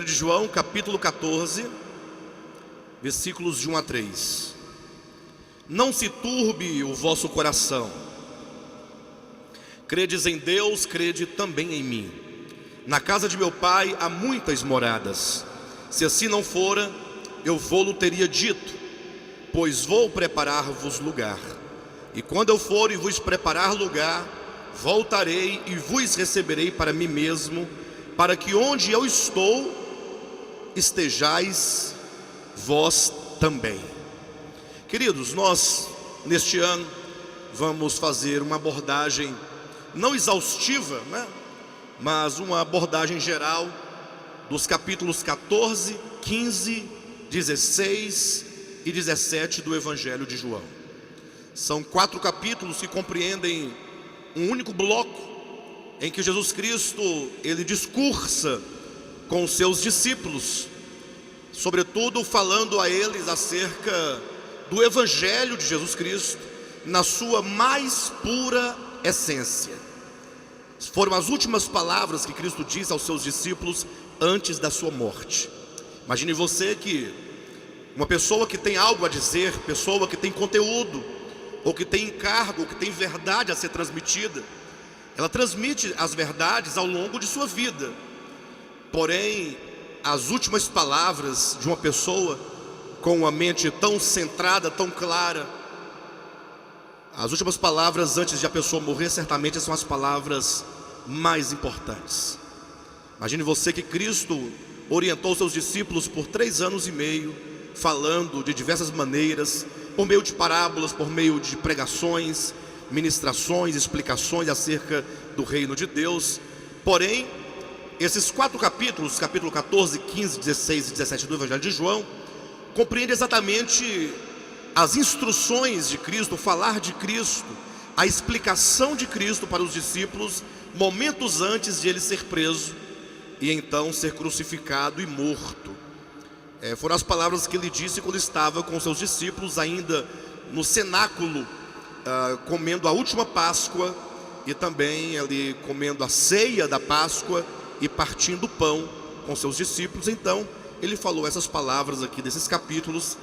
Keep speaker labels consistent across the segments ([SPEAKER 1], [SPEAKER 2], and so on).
[SPEAKER 1] João capítulo 14, versículos de 1 a 3. Não se turbe o vosso coração. Credes em Deus, crede também em mim. Na casa de meu pai há muitas moradas. Se assim não fora, eu vou-lo teria dito, pois vou preparar-vos lugar. E quando eu for e vos preparar lugar, voltarei e vos receberei para mim mesmo, para que onde eu estou, estejais vós também. Queridos, nós neste ano vamos fazer uma abordagem não exaustiva, mas uma abordagem geral dos capítulos 14, 15, 16 e 17 do Evangelho de João. São 4 capítulos que compreendem um único bloco em que Jesus Cristo, ele discursa com os seus discípulos, sobretudo falando a eles acerca do Evangelho de Jesus Cristo na sua mais pura essência. Foram as últimas palavras que Cristo disse aos seus discípulos antes da sua morte. Imagine você que uma pessoa que tem algo a dizer, pessoa que tem conteúdo, ou que tem encargo, ou que tem verdade a ser transmitida, ela transmite as verdades ao longo de sua vida. Porém, as últimas palavras de uma pessoa com uma mente tão centrada, tão clara, as últimas palavras antes de a pessoa morrer, certamente são as palavras mais importantes. Imagine você que Cristo orientou seus discípulos por 3 anos e meio, falando de diversas maneiras, por meio de parábolas, por meio de pregações, ministrações, explicações acerca do reino de Deus. Porém, esses 4 capítulos, capítulo 14, 15, 16 e 17 do Evangelho de João, compreendem exatamente as instruções de Cristo, o falar de Cristo, a explicação de Cristo para os discípulos, momentos antes de ele ser preso e então ser crucificado e morto. Foram as palavras que ele disse quando estava com seus discípulos, ainda no cenáculo, comendo a última Páscoa, e também ali comendo a ceia da Páscoa e partindo o pão com seus discípulos. Então ele falou essas palavras aqui desses capítulos,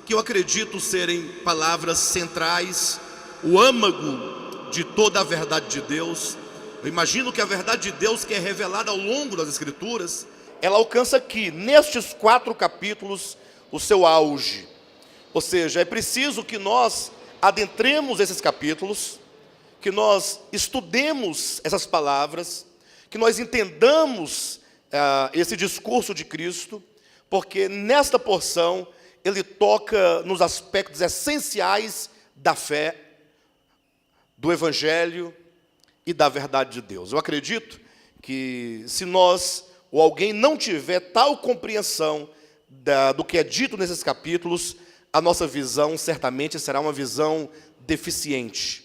[SPEAKER 1] que eu acredito serem palavras centrais, o âmago de toda a verdade de Deus. Eu imagino que a verdade de Deus, que é revelada ao longo das Escrituras, ela alcança aqui, nestes 4 capítulos, o seu auge. Ou seja, é preciso que nós adentremos esses capítulos, que nós estudemos essas palavras, que nós entendamos esse discurso de Cristo, porque nesta porção ele toca nos aspectos essenciais da fé, do Evangelho e da verdade de Deus. Eu acredito que se nós ou alguém não tiver tal compreensão do que é dito nesses capítulos, a nossa visão certamente será uma visão deficiente,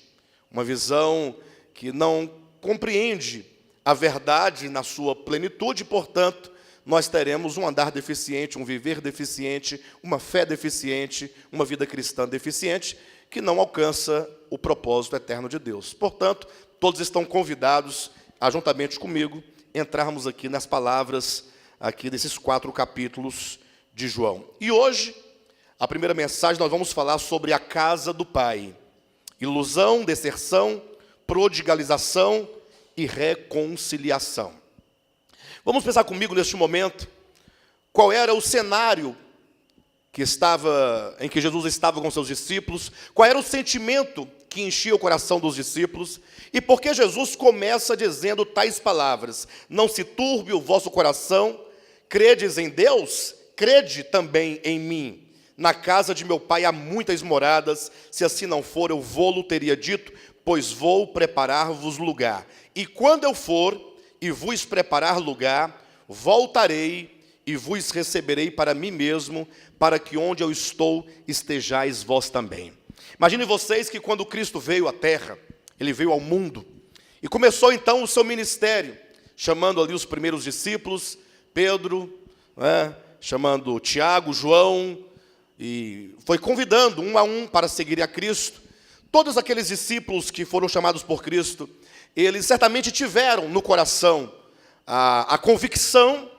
[SPEAKER 1] uma visão que não compreende a verdade na sua plenitude. Portanto, nós teremos um andar deficiente, um viver deficiente, uma fé deficiente, uma vida cristã deficiente, que não alcança o propósito eterno de Deus. Portanto, todos estão convidados a, juntamente comigo, entrarmos aqui nas palavras aqui desses 4 capítulos de João. E hoje, a primeira mensagem, nós vamos falar sobre a casa do Pai. Ilusão, deserção, prodigalização e reconciliação. Vamos pensar comigo neste momento, qual era o cenário em que Jesus estava com seus discípulos, qual era o sentimento que enchia o coração dos discípulos, e por que Jesus começa dizendo tais palavras: não se turbe o vosso coração, credes em Deus, crede também em mim. Na casa de meu pai há muitas moradas, se assim não for, eu vou-lo teria dito, pois vou preparar-vos lugar. E quando eu for e vos preparar lugar, voltarei e vos receberei para mim mesmo, para que onde eu estou estejais vós também. Imagine vocês que quando Cristo veio à terra,
[SPEAKER 2] ele veio ao mundo e começou então o seu ministério, chamando ali os primeiros discípulos, Pedro, chamando Tiago, João, e foi convidando um a um para seguirem a Cristo. Todos aqueles discípulos que foram chamados por Cristo, eles certamente tiveram no coração a convicção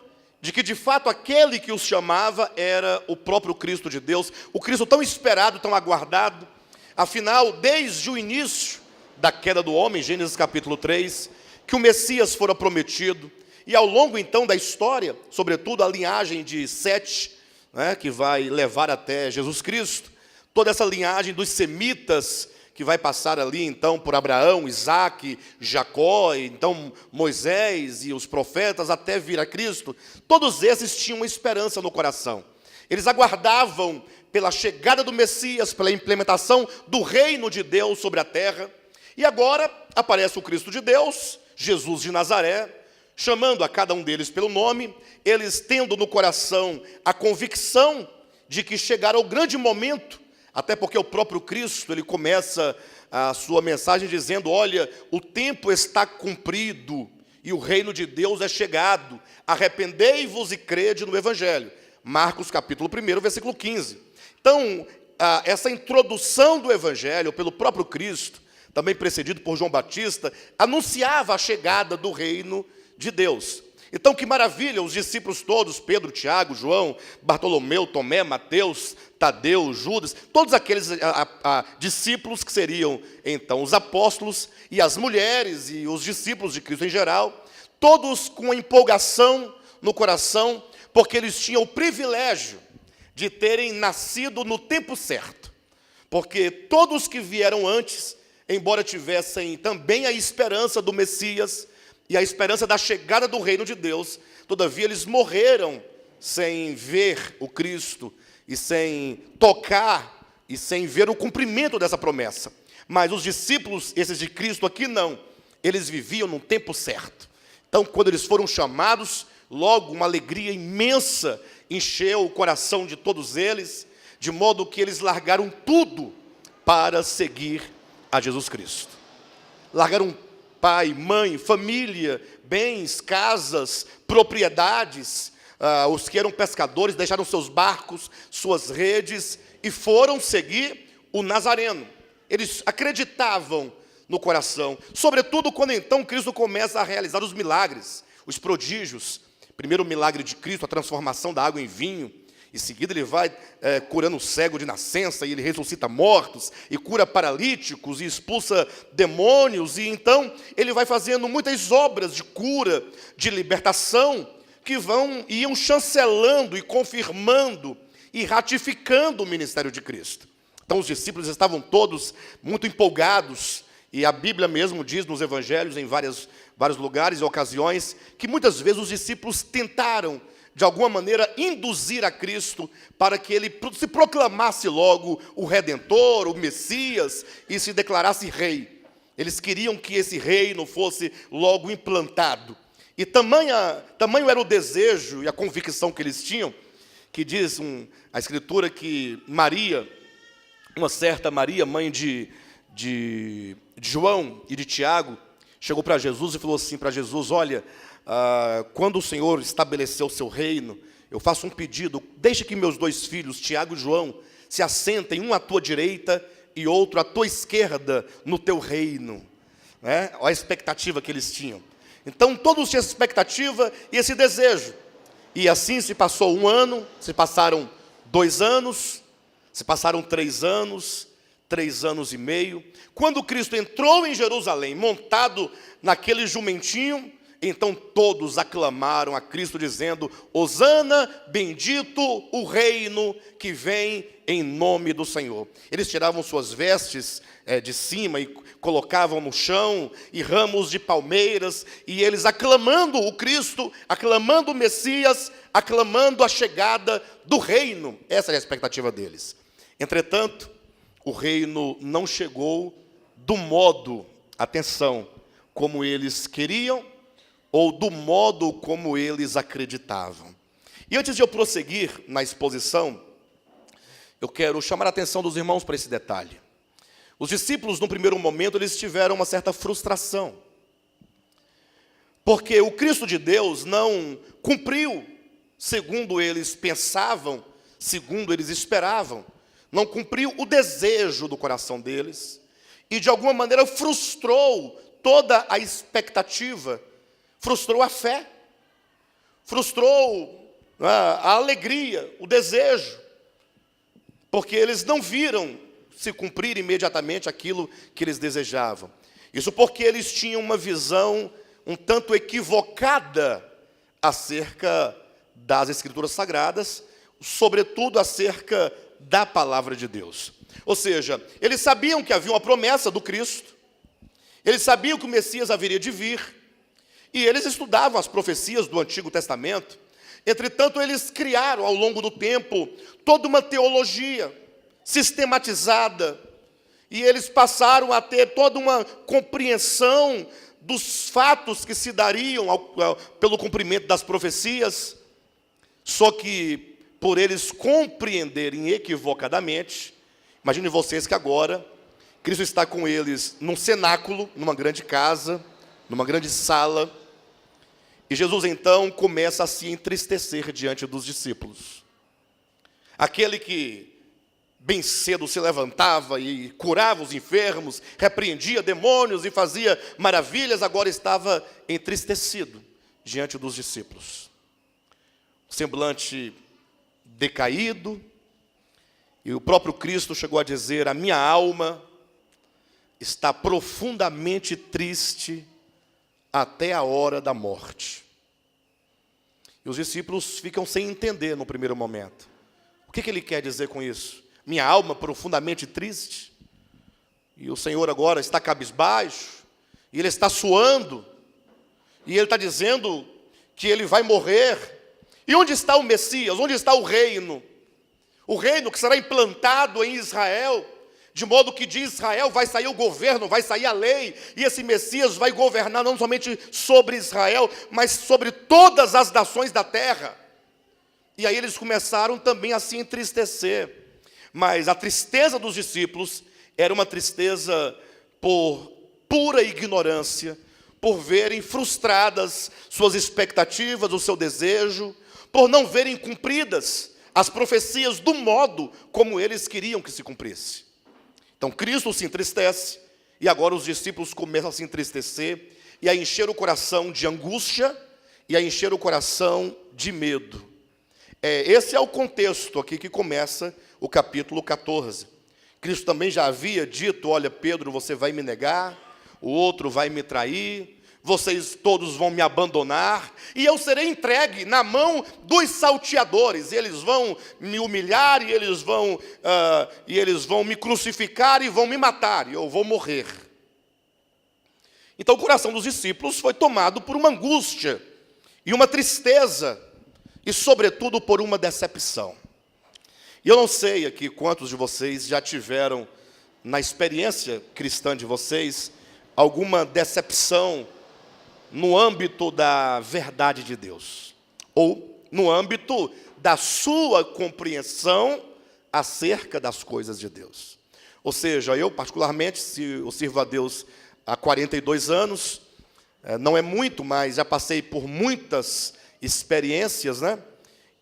[SPEAKER 2] de que de fato aquele que os chamava era o próprio Cristo de Deus, o Cristo tão esperado, tão aguardado. Afinal, desde o início da queda do homem, Gênesis capítulo 3, que o Messias fora prometido, e ao longo então da história, sobretudo a linhagem de Sete, que vai levar até Jesus Cristo, toda essa linhagem dos semitas, que vai passar ali então por Abraão, Isaac, Jacó, então Moisés e os profetas até vir a Cristo, todos esses tinham uma esperança no coração. Eles aguardavam pela chegada do Messias, pela implementação do reino de Deus sobre a terra. E agora aparece o Cristo de Deus, Jesus de Nazaré, chamando a cada um deles pelo nome, eles tendo no coração a convicção de que chegará o grande momento, até porque o próprio Cristo, ele começa a sua mensagem dizendo: olha, o tempo está cumprido e o reino de Deus é chegado, arrependei-vos e crede no Evangelho. Marcos capítulo 1, versículo 15. Então, essa introdução do Evangelho pelo próprio Cristo, também precedido por João Batista, anunciava a chegada do reino de Deus. Então, que maravilha, os discípulos todos, Pedro, Tiago, João, Bartolomeu, Tomé, Mateus, Tadeu, Judas, todos aqueles discípulos que seriam, então, os apóstolos, e as mulheres e os discípulos de Cristo em geral, todos com empolgação no coração, porque eles tinham o privilégio de terem nascido no tempo certo. Porque todos que vieram antes, embora tivessem também a esperança do Messias e a esperança da chegada do reino de Deus, todavia eles morreram sem ver o Cristo e sem tocar e sem ver o cumprimento dessa promessa. Mas os discípulos, esses de Cristo aqui não, eles viviam no tempo certo. Então, quando eles foram chamados, logo uma alegria imensa encheu o coração de todos eles, de modo que eles largaram tudo para seguir a Jesus Cristo. Largaram pai, mãe, família, bens, casas, propriedades. Os que eram pescadores deixaram seus barcos, suas redes e foram seguir o Nazareno. Eles acreditavam no coração, sobretudo quando então Cristo começa a realizar os milagres, os prodígios. Primeiro o milagre de Cristo, a transformação da água em vinho. Em seguida ele vai curando o cego de nascença, e ele ressuscita mortos, e cura paralíticos, e expulsa demônios, e então ele vai fazendo muitas obras de cura, de libertação, que iam chancelando e confirmando e ratificando o ministério de Cristo. Então os discípulos estavam todos muito empolgados, e a Bíblia mesmo diz nos evangelhos, em vários lugares e ocasiões, que muitas vezes os discípulos tentaram de alguma maneira induzir a Cristo para que ele se proclamasse logo o Redentor, o Messias, e se declarasse rei. Eles queriam que esse reino fosse logo implantado. E tamanho era o desejo e a convicção que eles tinham, que diz a Escritura que Maria, uma certa Maria, mãe de João e de Tiago, chegou para Jesus e falou assim para Jesus: olha, quando o Senhor estabeleceu o seu reino, eu faço um pedido, deixe que meus dois filhos, Tiago e João, se assentem, um à tua direita e outro à tua esquerda no teu reino. Olha a expectativa que eles tinham. Então todos tinham essa expectativa e esse desejo. E assim se passou 1 ano, se passaram 2 anos, se passaram 3 anos, 3 anos e meio. Quando Cristo entrou em Jerusalém, montado naquele jumentinho, então todos aclamaram a Cristo dizendo: Hosana, bendito o reino que vem em nome do Senhor. Eles tiravam suas vestes de cima e colocavam no chão, e ramos de palmeiras, e eles aclamando o Cristo, aclamando o Messias, aclamando a chegada do reino. Essa era a expectativa deles. Entretanto, o reino não chegou do modo, atenção, como eles queriam, ou do modo como eles acreditavam. E antes de eu prosseguir na exposição, eu quero chamar a atenção dos irmãos para esse detalhe. Os discípulos, no primeiro momento, eles tiveram uma certa frustração, porque o Cristo de Deus não cumpriu segundo eles pensavam, segundo eles esperavam, não cumpriu o desejo do coração deles, e de alguma maneira frustrou toda a expectativa, frustrou a fé, frustrou a alegria, o desejo, porque eles não viram se cumprir imediatamente aquilo que eles desejavam. Isso porque eles tinham uma visão um tanto equivocada acerca das Escrituras Sagradas, sobretudo acerca da Palavra de Deus. Ou seja, eles sabiam que havia uma promessa do Cristo, eles sabiam que o Messias haveria de vir, e eles estudavam as profecias do Antigo Testamento. Entretanto, eles criaram ao longo do tempo toda uma teologia sistematizada, e eles passaram a ter toda uma compreensão dos fatos que se dariam pelo cumprimento das profecias, só que por eles compreenderem equivocadamente, imagine vocês que agora Cristo está com eles num cenáculo, numa grande casa, numa grande sala, e Jesus então começa a se entristecer diante dos discípulos. Aquele que bem cedo se levantava e curava os enfermos, repreendia demônios e fazia maravilhas, agora estava entristecido diante dos discípulos. O semblante decaído, e o próprio Cristo chegou a dizer: a minha alma está profundamente triste até a hora da morte. E os discípulos ficam sem entender no primeiro momento. O que ele quer dizer com isso? Minha alma profundamente triste? E o Senhor agora está cabisbaixo, e Ele está suando, e Ele está dizendo que Ele vai morrer. E onde está o Messias? Onde está o reino? O reino que será implantado em Israel, de modo que de Israel vai sair o governo, vai sair a lei, e esse Messias vai governar não somente sobre Israel, mas sobre todas as nações da terra. E aí eles começaram também a se entristecer. Mas a tristeza dos discípulos era uma tristeza por pura ignorância, por verem frustradas suas expectativas, o seu desejo, por não verem cumpridas as profecias do modo como eles queriam que se cumprisse. Então Cristo se entristece, e agora os discípulos começam a se entristecer, e a encher o coração de angústia, e a encher o coração de medo. Esse é o contexto aqui que começa o capítulo 14. Cristo também já havia dito: olha, Pedro, você vai me negar, o outro vai me trair, vocês todos vão me abandonar, e eu serei entregue na mão dos salteadores. Eles vão me humilhar, e eles vão me crucificar, e vão me matar, e eu vou morrer. Então o coração dos discípulos foi tomado por uma angústia, e uma tristeza, e sobretudo por uma decepção. E eu não sei aqui quantos de vocês já tiveram, na experiência cristã de vocês, alguma decepção no âmbito da verdade de Deus, ou no âmbito da sua compreensão acerca das coisas de Deus. Ou seja, eu particularmente, eu sirvo a Deus há 42 anos, não é muito, mas já passei por muitas experiências, né?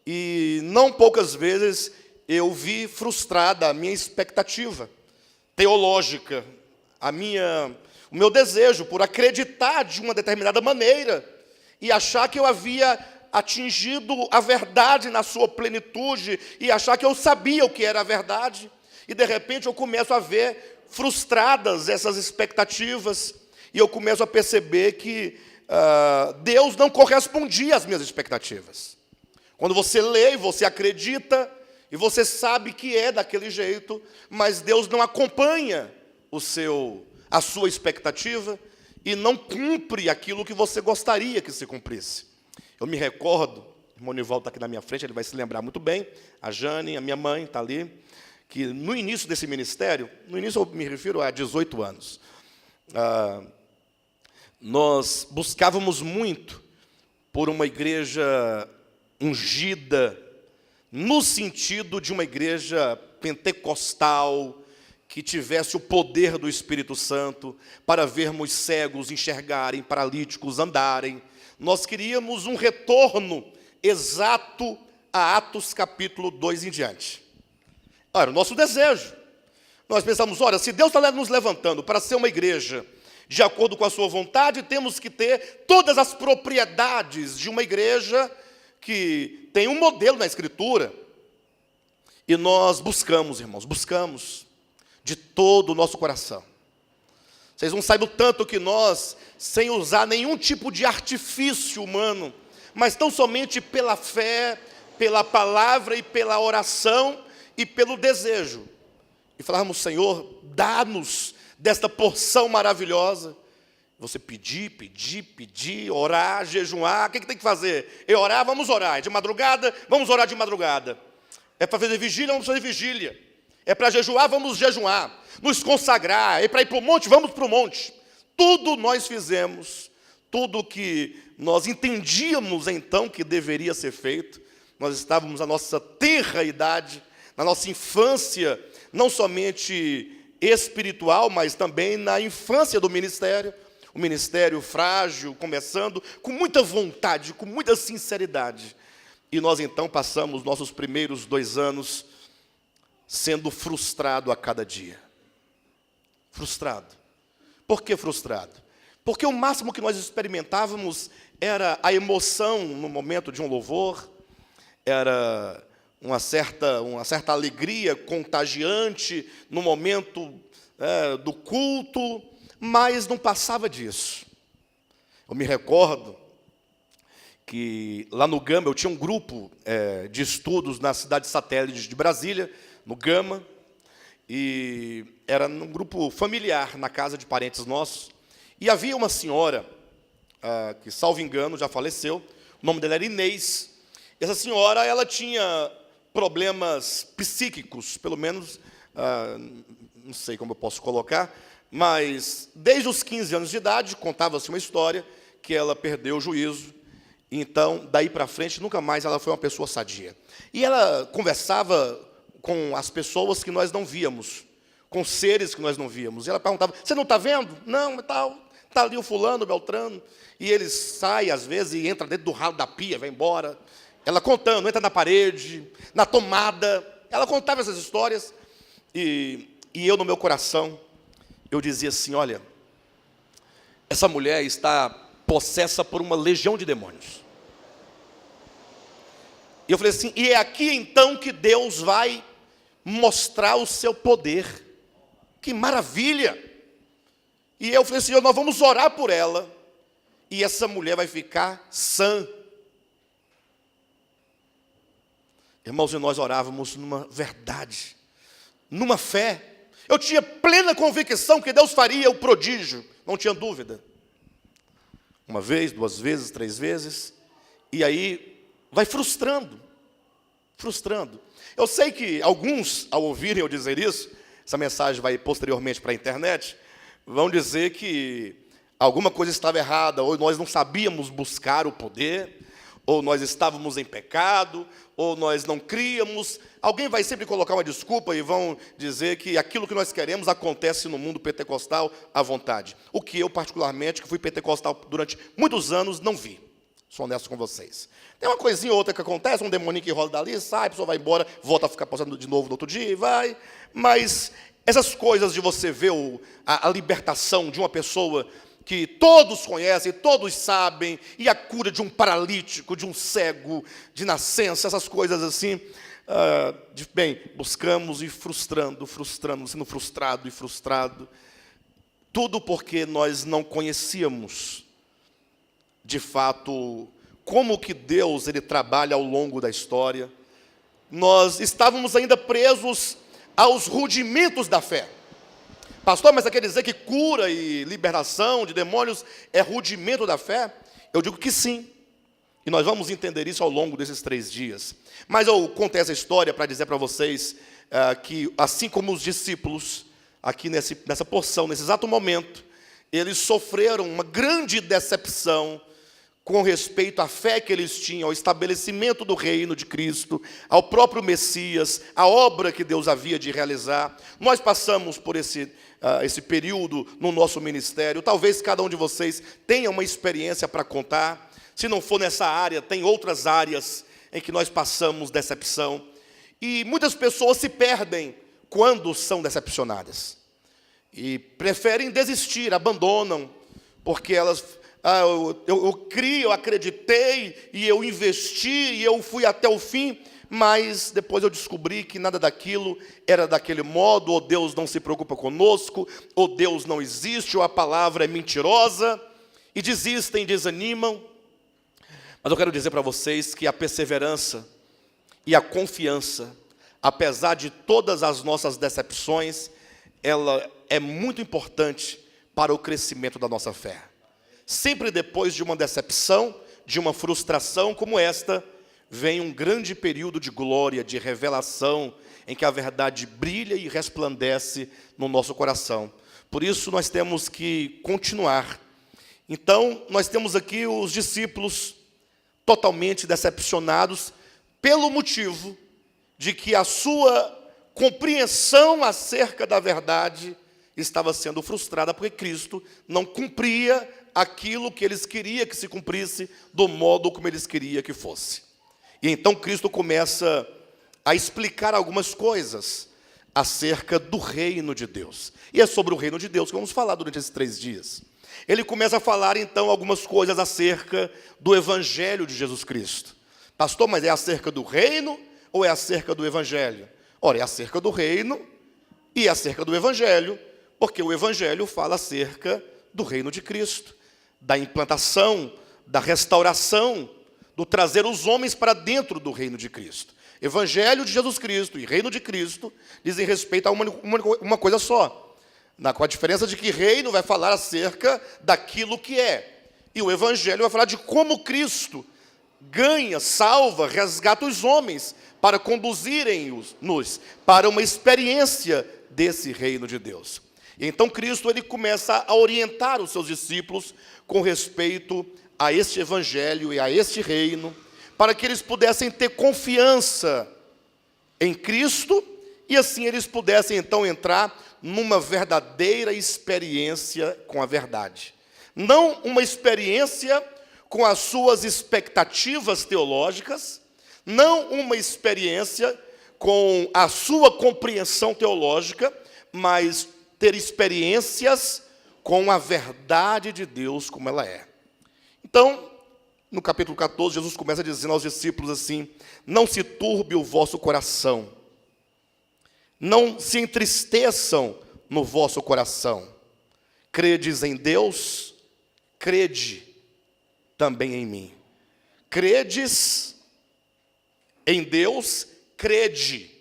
[SPEAKER 2] E não poucas vezes eu vi frustrada a minha expectativa teológica, o meu desejo por acreditar de uma determinada maneira e achar que eu havia atingido a verdade na sua plenitude e achar que eu sabia o que era a verdade, e de repente eu começo a ver frustradas essas expectativas, e eu começo a perceber que Deus não correspondia às minhas expectativas. Quando você lê e você acredita, e você sabe que é daquele jeito, mas Deus não acompanha a sua expectativa e não cumpre aquilo que você gostaria que se cumprisse. Eu me recordo, o irmão Nivaldo está aqui na minha frente, ele vai se lembrar muito bem, a Jane, a minha mãe está ali, que no início desse ministério, no início eu me refiro a 18 anos, nós buscávamos muito por uma igreja ungida, no sentido de uma igreja pentecostal, que tivesse o poder do Espírito Santo para vermos cegos enxergarem, paralíticos andarem. Nós queríamos um retorno exato a Atos capítulo 2 em diante. Era o nosso desejo. Nós pensamos, olha, se Deus está nos levantando para ser uma igreja de acordo com a sua vontade, temos que ter todas as propriedades de uma igreja que tem um modelo na Escritura. E nós buscamos, irmãos, buscamos de todo o nosso coração. Vocês não sabem o tanto que nós, sem usar nenhum tipo de artifício humano, mas tão somente pela fé, pela palavra e pela oração e pelo desejo, e falávamos, Senhor, dá-nos desta porção maravilhosa. Você pedir, orar, jejuar. O que tem que fazer? É orar, vamos orar. De madrugada, vamos orar de madrugada. É para fazer vigília, vamos fazer vigília. É para jejuar, vamos jejuar. Nos consagrar. É para ir para o monte, vamos para o monte. Tudo nós fizemos. Tudo que nós entendíamos então que deveria ser feito. Nós estávamos na nossa tenra idade, na nossa infância, não somente espiritual, mas também na infância do ministério. O ministério frágil, começando com muita vontade, com muita sinceridade. E nós então passamos nossos primeiros 2 anos sendo frustrado a cada dia. Frustrado. Por que frustrado? Porque o máximo que nós experimentávamos era a emoção no momento de um louvor, era uma certa alegria contagiante no momento do culto, mas não passava disso. Eu me recordo que lá no Gama, eu tinha um grupo de estudos na cidade satélite de Brasília, no Gama, e era um grupo familiar, na casa de parentes nossos, e havia uma senhora, que, salvo engano, já faleceu, o nome dela era Inês. Essa senhora, ela tinha problemas psíquicos, pelo menos, não sei como eu posso colocar, mas desde os 15 anos de idade, contava-se uma história que ela perdeu o juízo. Então, daí para frente, nunca mais ela foi uma pessoa sadia. E ela conversava com as pessoas que nós não víamos, com seres que nós não víamos. E ela perguntava, você não está vendo? Não, está ali o fulano, o Beltrano. E ele sai, às vezes, e entra dentro do ralo da pia, vai embora. Ela contando, entra na parede, na tomada. Ela contava essas histórias. E eu, no meu coração, eu dizia assim, olha, essa mulher está possessa por uma legião de demônios. E eu falei assim, e é aqui então que Deus vai mostrar o seu poder. Que maravilha! E eu falei assim, nós vamos orar por ela, e essa mulher vai ficar sã. Irmãos, e nós orávamos numa verdade, numa fé. Eu tinha plena convicção que Deus faria o prodígio, não tinha dúvida. 1 vez, 2 vezes, 3 vezes, e aí vai frustrando. Eu sei que alguns, ao ouvirem eu dizer isso, essa mensagem vai posteriormente para a internet, vão dizer que alguma coisa estava errada, ou nós não sabíamos buscar o poder, ou nós estávamos em pecado, ou nós não críamos. Alguém vai sempre colocar uma desculpa e vão dizer que aquilo que nós queremos acontece no mundo pentecostal à vontade. O que eu, particularmente, que fui pentecostal durante muitos anos, não vi. Sou honesto com vocês. Tem uma coisinha ou outra que acontece, um demoninho que rola dali, sai, a pessoa vai embora, volta a ficar passando de novo no outro dia e vai. Mas essas coisas de você ver a libertação de uma pessoa que todos conhecem, todos sabem, e a cura de um paralítico, de um cego, de nascença, essas coisas assim, bem, buscamos e frustrando, sendo frustrado e frustrado, tudo porque nós não conhecíamos, de fato, como que Deus ele trabalha ao longo da história. Nós estávamos ainda presos aos rudimentos da fé. Pastor, mas quer dizer que cura e libertação de demônios é rudimento da fé? Eu digo que sim. E nós vamos entender isso ao longo desses 3 dias. Mas eu contei essa história para dizer para vocês que, assim como os discípulos, aqui nessa porção, nesse exato momento, eles sofreram uma grande decepção com respeito à fé que eles tinham, ao estabelecimento do reino de Cristo, ao próprio Messias, à obra que Deus havia de realizar. Nós passamos por esse período no nosso ministério. Talvez cada um de vocês tenha uma experiência para contar. Se não for nessa área, tem outras áreas em que nós passamos decepção. E muitas pessoas se perdem quando são decepcionadas. E preferem desistir, abandonam, porque elas... eu criei, eu acreditei, e eu investi, e eu fui até o fim, mas depois eu descobri que nada daquilo era daquele modo, ou Deus não se preocupa conosco, ou Deus não existe, ou a palavra é mentirosa, e desistem, desanimam. Mas eu quero dizer para vocês que a perseverança e a confiança, apesar de todas as nossas decepções, ela é muito importante para o crescimento da nossa fé. Sempre depois de uma decepção, de uma frustração como esta, vem um grande período de glória, de revelação, em que a verdade brilha e resplandece no nosso coração. Por isso nós temos que continuar. Então, nós temos aqui os discípulos totalmente decepcionados, pelo motivo de que a sua compreensão acerca da verdade estava sendo frustrada, porque Cristo não cumpria aquilo que eles queriam que se cumprisse, do modo como eles queriam que fosse. E então Cristo começa a explicar algumas coisas acerca do reino de Deus. E é sobre o reino de Deus que vamos falar durante esses 3 dias. Ele começa a falar então algumas coisas acerca do Evangelho de Jesus Cristo. Pastor, mas é acerca do reino ou é acerca do Evangelho? Ora, é acerca do reino e acerca do Evangelho, porque o Evangelho fala acerca do reino de Cristo, da implantação, da restauração, do trazer os homens para dentro do reino de Cristo. Evangelho de Jesus Cristo e reino de Cristo dizem respeito a uma coisa só, com a diferença de que reino vai falar acerca daquilo que é, e o Evangelho vai falar de como Cristo ganha, salva, resgata os homens para conduzirem-nos para uma experiência desse reino de Deus. E então Cristo ele começa a orientar os seus discípulos com respeito a este Evangelho e a este reino, para que eles pudessem ter confiança em Cristo, e assim eles pudessem então entrar numa verdadeira experiência com a verdade. Não uma experiência com as suas expectativas teológicas, não uma experiência com a sua compreensão teológica, mas ter experiências com a verdade de Deus como ela é. Então, no capítulo 14, Jesus começa dizendo aos discípulos assim: não se turbe o vosso coração, não se entristeçam no vosso coração. Credes em Deus, crede também em mim. Credes em Deus, crede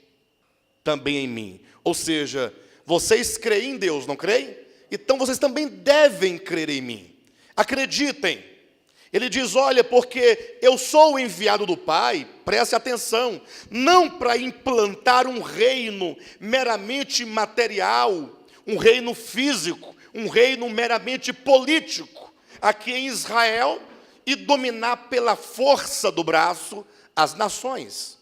[SPEAKER 2] também em mim. Ou seja, vocês creem em Deus, não creem? Então vocês também devem crer em mim. Acreditem. Ele diz, olha, porque eu sou o enviado do Pai, preste atenção, não para implantar um reino meramente material, um reino físico, um reino meramente político, aqui em Israel, e dominar pela força do braço as nações.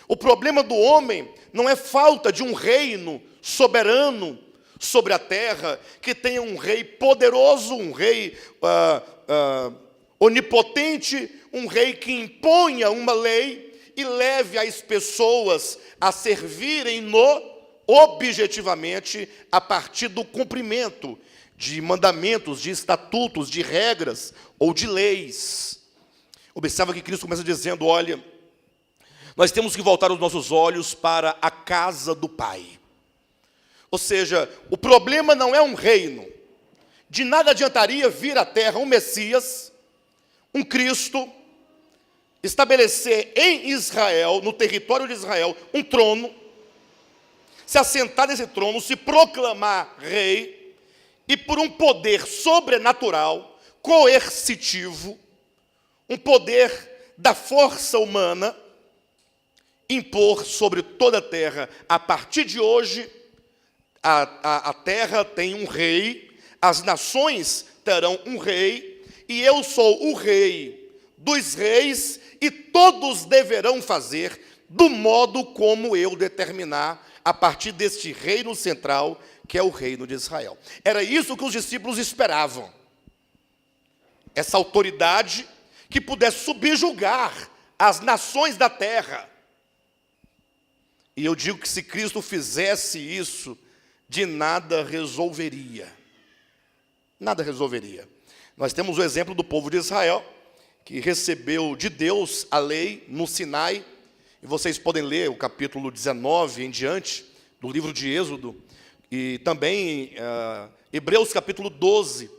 [SPEAKER 2] O problema do homem não é falta de um reino soberano sobre a terra, que tenha um rei poderoso, um rei onipotente, um rei que imponha uma lei e leve as pessoas a servirem-no objetivamente a partir do cumprimento de mandamentos, de estatutos, de regras ou de leis. Observa que Cristo começa dizendo, olha, nós temos que voltar os nossos olhos para a casa do Pai. Ou seja, o problema não é um reino. De nada adiantaria vir à terra um Messias, um Cristo, estabelecer em Israel, no território de Israel, um trono, se assentar nesse trono, se proclamar rei, e por um poder sobrenatural, coercitivo, um poder da força humana, impor sobre toda a terra. A partir de hoje, a terra tem um rei, as nações terão um rei, e eu sou o rei dos reis, e todos deverão fazer do modo como eu determinar, a partir deste reino central, que é o reino de Israel. Era isso que os discípulos esperavam. Essa autoridade que pudesse subjugar as nações da terra. E eu digo que se Cristo fizesse isso, de nada resolveria. Nada resolveria. Nós temos o exemplo do povo de Israel, que recebeu de Deus a lei no Sinai. E vocês podem ler o capítulo 19 em diante, do livro de Êxodo, e também Hebreus capítulo 12,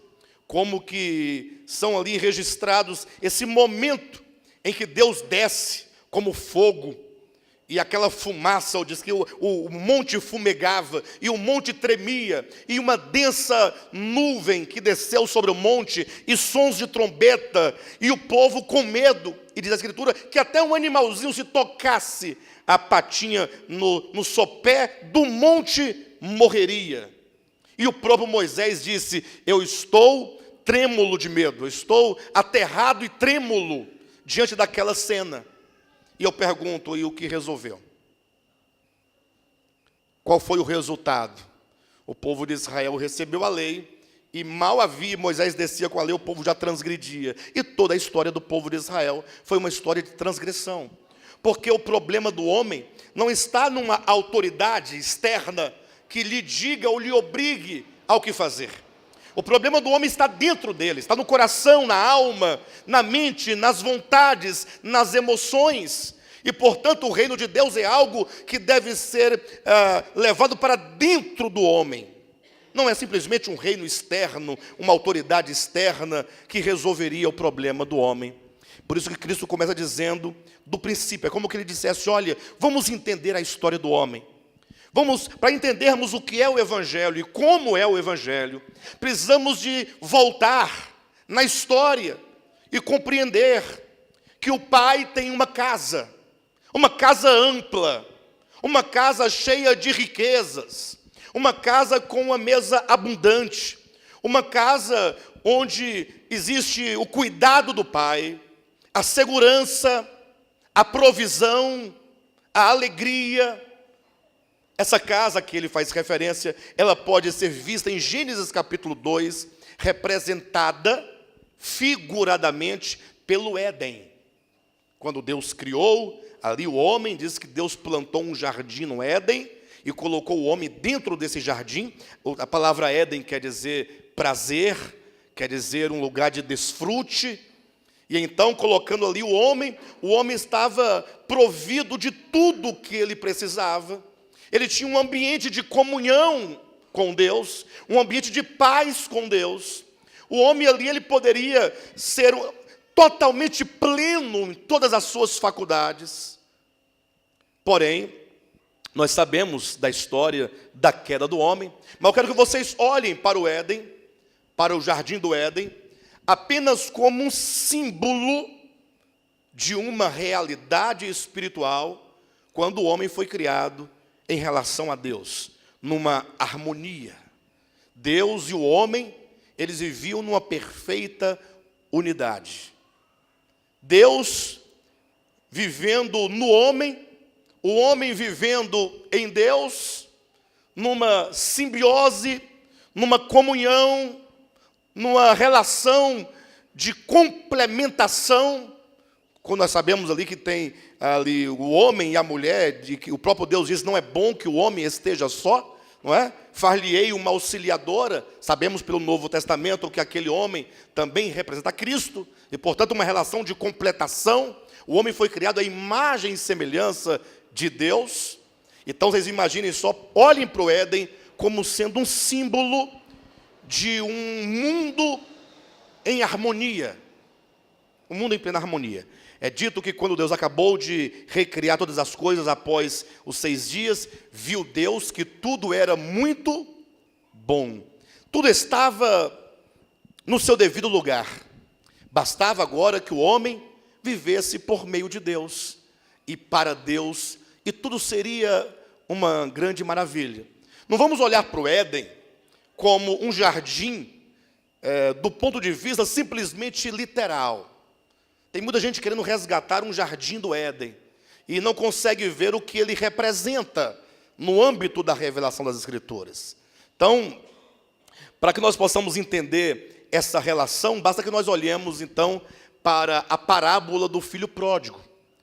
[SPEAKER 2] como que são ali registrados esse momento em que Deus desce como fogo, e aquela fumaça, diz que o monte fumegava, e o monte tremia, e uma densa nuvem que desceu sobre o monte, e sons de trombeta, e o povo com medo, e diz a Escritura, que até um animalzinho se tocasse a patinha no sopé do monte, morreria. E o próprio Moisés disse, eu estou trêmulo de medo, eu estou aterrado e trêmulo, diante daquela cena. E eu pergunto, e o que resolveu? Qual foi o resultado? O povo de Israel recebeu a lei, e mal havia Moisés descia com a lei, o povo já transgredia. E toda a história do povo de Israel foi uma história de transgressão. Porque o problema do homem não está numa autoridade externa que lhe diga ou lhe obrigue ao que fazer. O problema do homem está dentro dele, está no coração, na alma, na mente, nas vontades, nas emoções. E, portanto, o reino de Deus é algo que deve ser levado para dentro do homem. Não é simplesmente um reino externo, uma autoridade externa que resolveria o problema do homem. Por isso que Cristo começa dizendo do princípio, é como que ele dissesse, olha, vamos entender a história do homem. Vamos, para entendermos o que é o Evangelho e como é o Evangelho, precisamos de voltar na história e compreender que o Pai tem uma casa ampla, uma casa cheia de riquezas, uma casa com uma mesa abundante, uma casa onde existe o cuidado do Pai, a segurança, a provisão, a alegria. Essa casa que ele faz referência, ela pode ser vista em Gênesis capítulo 2, representada figuradamente pelo Éden. Quando Deus criou ali o homem, diz que Deus plantou um jardim no Éden e colocou o homem dentro desse jardim. A palavra Éden quer dizer prazer, quer dizer um lugar de desfrute. E então, colocando ali o homem estava provido de tudo que ele precisava. Ele tinha um ambiente de comunhão com Deus, um ambiente de paz com Deus. O homem ali, ele poderia ser totalmente pleno em todas as suas faculdades. Porém, nós sabemos da história da queda do homem, mas eu quero que vocês olhem para o Éden, para o jardim do Éden, apenas como um símbolo de uma realidade espiritual, quando o homem foi criado em relação a Deus, numa harmonia. Deus e o homem, eles viviam numa perfeita unidade. Deus vivendo no homem, o homem vivendo em Deus, numa simbiose, numa comunhão, numa relação de complementação. Quando nós sabemos ali que tem ali o homem e a mulher, de que o próprio Deus diz, não é bom que o homem esteja só, não é? Far-lhe-ei uma auxiliadora. Sabemos pelo Novo Testamento que aquele homem também representa Cristo, e portanto uma relação de completação. O homem foi criado à imagem e semelhança de Deus. Então vocês imaginem só, olhem para o Éden como sendo um símbolo de um mundo em harmonia. Um mundo em plena harmonia. É dito que quando Deus acabou de recriar todas as coisas após os 6 dias, viu Deus que tudo era muito bom. Tudo estava no seu devido lugar. Bastava agora que o homem vivesse por meio de Deus e para Deus, e tudo seria uma grande maravilha. Não vamos olhar para o Éden como um jardim do ponto de vista simplesmente literal. Tem muita gente querendo resgatar um jardim do Éden e não consegue ver o que ele representa no âmbito da revelação das Escrituras. Então, para que nós possamos entender essa relação, basta que nós olhemos, então, para a parábola do filho pródigo.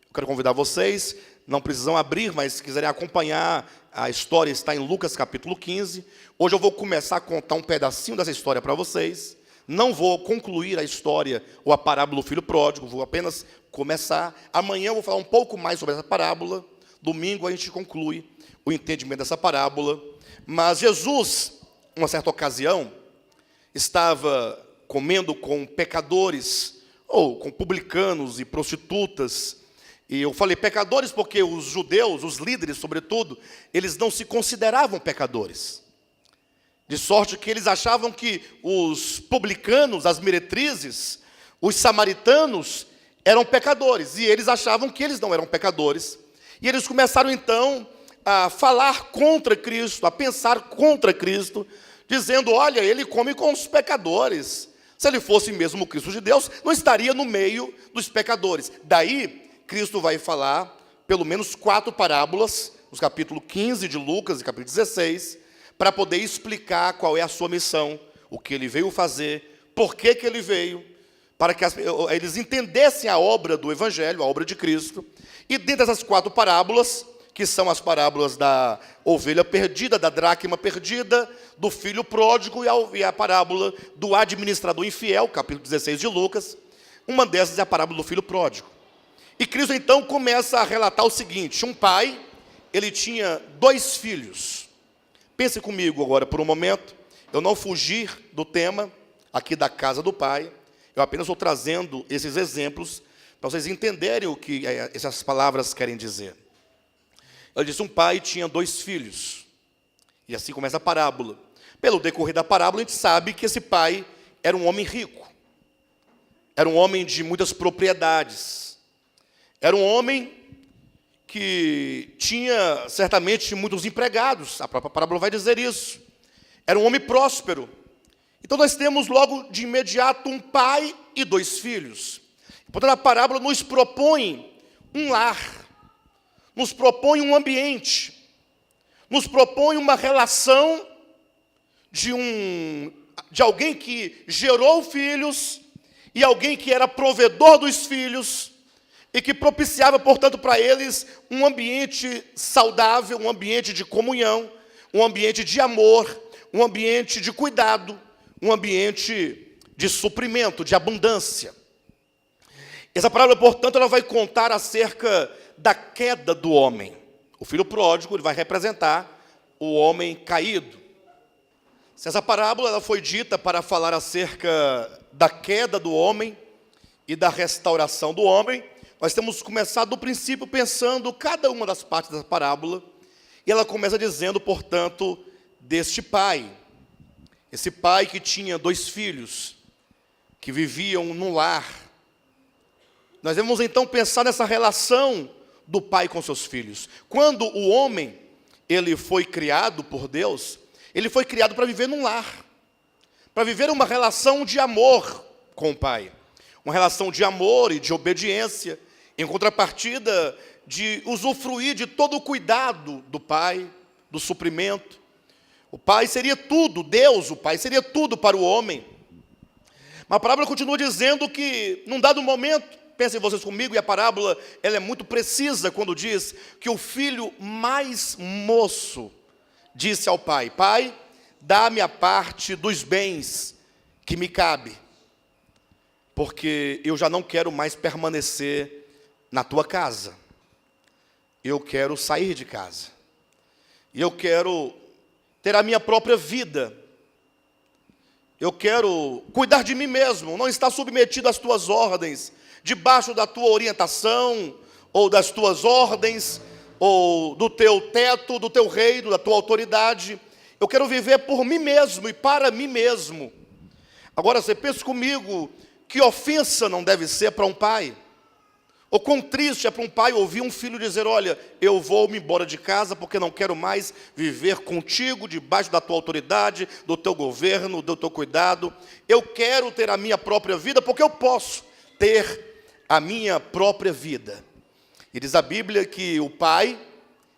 [SPEAKER 2] Eu quero convidar vocês, não precisam abrir, mas se quiserem acompanhar, a história está em Lucas capítulo 15. Hoje eu vou começar a contar um pedacinho dessa história para vocês. Não vou concluir a história ou a parábola do filho pródigo, vou apenas começar. Amanhã eu vou falar um pouco mais sobre essa parábola. Domingo a gente conclui o entendimento dessa parábola. Mas Jesus, uma certa ocasião, estava comendo com pecadores, ou com publicanos e prostitutas. E eu falei pecadores porque os judeus, os líderes sobretudo, eles não se consideravam pecadores. De sorte que eles achavam que os publicanos, as meretrizes, os samaritanos eram pecadores. E eles achavam que eles não eram pecadores. E eles começaram então a falar contra Cristo, a pensar contra Cristo, dizendo, olha, ele come com os pecadores. Se ele fosse mesmo o Cristo de Deus, não estaria no meio dos pecadores. Daí, Cristo vai falar pelo menos 4 parábolas, nos capítulo 15 de Lucas e capítulo 16, para poder explicar qual é a sua missão, o que ele veio fazer, por que ele veio, para que eles entendessem a obra do Evangelho, a obra de Cristo. E dentro dessas 4 parábolas, que são as parábolas da ovelha perdida, da dracma perdida, do filho pródigo e a parábola do administrador infiel, capítulo 16 de Lucas, uma dessas é a parábola do filho pródigo. E Cristo então começa a relatar o seguinte: um pai, ele tinha 2 filhos. Pense comigo agora por um momento, eu não fugir do tema aqui da casa do pai, eu apenas estou trazendo esses exemplos para vocês entenderem o que essas palavras querem dizer. Ele disse, um pai tinha 2 filhos, e assim começa a parábola. Pelo decorrer da parábola, a gente sabe que esse pai era um homem rico, era um homem de muitas propriedades, era um homem que tinha certamente muitos empregados, a própria parábola vai dizer isso. Era um homem próspero. Então nós temos logo de imediato um pai e 2 filhos. Portanto, a parábola nos propõe um lar, nos propõe um ambiente, nos propõe uma relação de alguém que gerou filhos e alguém que era provedor dos filhos, e que propiciava, portanto, para eles um ambiente saudável, um ambiente de comunhão, um ambiente de amor, um ambiente de cuidado, um ambiente de suprimento, de abundância. Essa parábola, portanto, ela vai contar acerca da queda do homem. O filho pródigo, ele vai representar o homem caído. Se essa parábola ela foi dita para falar acerca da queda do homem e da restauração do homem, nós temos começado do princípio pensando cada uma das partes da parábola, e ela começa dizendo, portanto, deste pai. Esse pai que tinha 2 filhos, que viviam num lar. Nós devemos então pensar nessa relação do pai com seus filhos. Quando o homem, ele foi criado por Deus, ele foi criado para viver num lar, para viver uma relação de amor com o pai. Uma relação de amor e de obediência, em contrapartida de usufruir de todo o cuidado do pai, do suprimento. O pai seria tudo, Deus, o pai seria tudo para o homem. Mas a parábola continua dizendo que, num dado momento, pensem vocês comigo, e a parábola ela é muito precisa quando diz que o filho mais moço disse ao pai, pai, dá-me a parte dos bens que me cabe, porque eu já não quero mais permanecer na tua casa, eu quero sair de casa, e eu quero ter a minha própria vida, eu quero cuidar de mim mesmo, não estar submetido às tuas ordens, debaixo da tua orientação, ou das tuas ordens, ou do teu teto, do teu reino, da tua autoridade. Eu quero viver por mim mesmo e para mim mesmo. Agora você pensa comigo, que ofensa não deve ser para um pai? Ou quão triste é para um pai ouvir um filho dizer: olha, eu vou me embora de casa porque não quero mais viver contigo, debaixo da tua autoridade, do teu governo, do teu cuidado. Eu quero ter a minha própria vida porque eu posso ter a minha própria vida. E diz a Bíblia que o pai,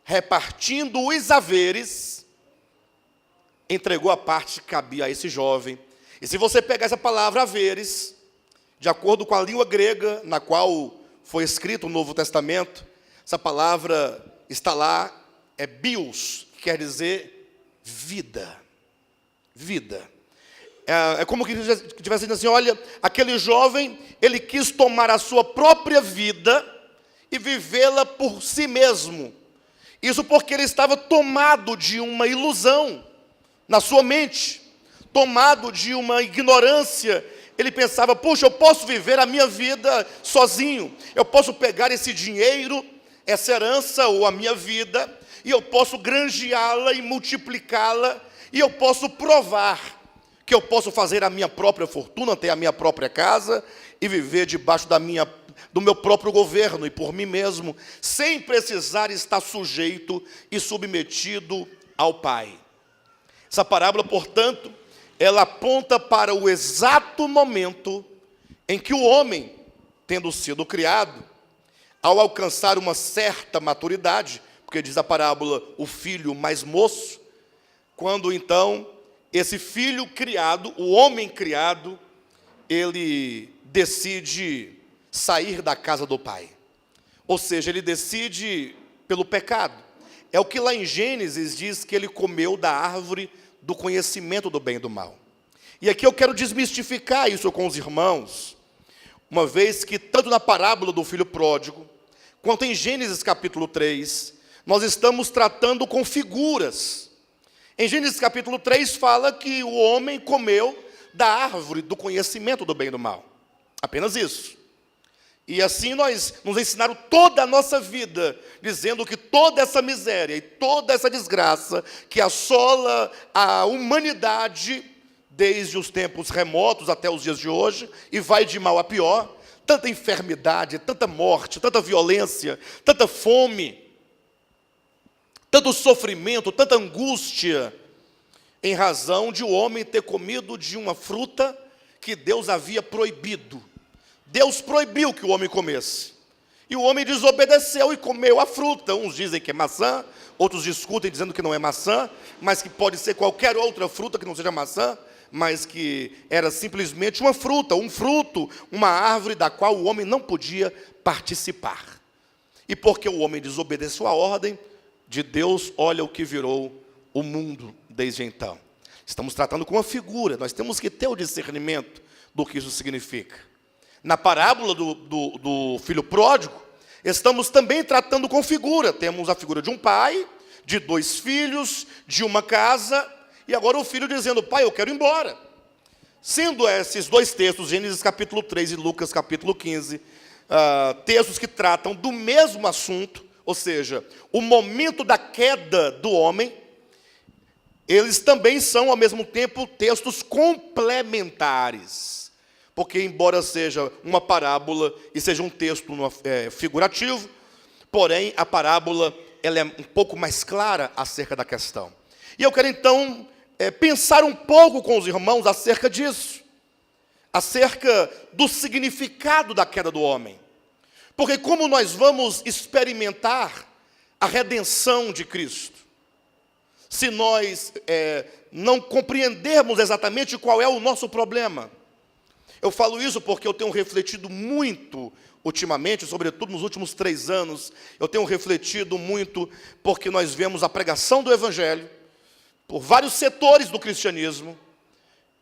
[SPEAKER 2] repartindo os haveres, entregou a parte que cabia a esse jovem. E se você pegar essa palavra haveres, de acordo com a língua grega na qual foi escrito o Novo Testamento, essa palavra está lá, é bios, que quer dizer vida. Vida. É como que estivesse dizendo assim: olha, aquele jovem, ele quis tomar a sua própria vida e vivê-la por si mesmo. Isso porque ele estava tomado de uma ilusão na sua mente, tomado de uma ignorância. Ele pensava: puxa, eu posso viver a minha vida sozinho, eu posso pegar esse dinheiro, essa herança ou a minha vida, e eu posso granjeá-la e multiplicá-la, e eu posso provar que eu posso fazer a minha própria fortuna, ter a minha própria casa, e viver debaixo do meu próprio governo, e por mim mesmo, sem precisar estar sujeito e submetido ao Pai. Essa parábola, portanto, ela aponta para o exato momento em que o homem, tendo sido criado, ao alcançar uma certa maturidade, porque diz a parábola, o filho mais moço, quando então esse filho criado, o homem criado, ele decide sair da casa do pai. Ou seja, ele decide pelo pecado. É o que lá em Gênesis diz que ele comeu da árvore do conhecimento do bem e do mal. E aqui eu quero desmistificar isso com os irmãos, uma vez que tanto na parábola do filho pródigo, quanto em Gênesis capítulo 3, nós estamos tratando com figuras. Em Gênesis capítulo 3 fala que o homem comeu da árvore do conhecimento do bem e do mal. Apenas isso. E assim nos ensinaram toda a nossa vida, dizendo que toda essa miséria e toda essa desgraça que assola a humanidade, desde os tempos remotos até os dias de hoje, e vai de mal a pior, tanta enfermidade, tanta morte, tanta violência, tanta fome, tanto sofrimento, tanta angústia, em razão de o homem ter comido de uma fruta que Deus havia proibido. Deus proibiu que o homem comesse. E o homem desobedeceu e comeu a fruta. Uns dizem que é maçã, outros discutem dizendo que não é maçã, mas que pode ser qualquer outra fruta que não seja maçã, mas que era simplesmente uma fruta, um fruto, uma árvore da qual o homem não podia participar. E porque o homem desobedeceu a ordem de Deus, olha o que virou o mundo desde então. Estamos tratando com uma figura, nós temos que ter o discernimento do que isso significa. Na parábola do filho pródigo, estamos também tratando com figura. Temos a figura de um pai, de 2 filhos, de uma casa, e agora o filho dizendo: pai, eu quero ir embora. Sendo esses 2 textos, Gênesis capítulo 3 e Lucas capítulo 15, textos que tratam do mesmo assunto, ou seja, o momento da queda do homem, eles também são, ao mesmo tempo, textos complementares. Porque, embora seja uma parábola e seja um texto figurativo, porém, a parábola ela é um pouco mais clara acerca da questão. E eu quero, então, pensar um pouco com os irmãos acerca disso, acerca do significado da queda do homem. Porque como nós vamos experimentar a redenção de Cristo, se nós não compreendermos exatamente qual é o nosso problema? Eu falo isso porque eu tenho refletido muito ultimamente, sobretudo nos últimos 3 anos, eu tenho refletido muito porque nós vemos a pregação do Evangelho por vários setores do cristianismo,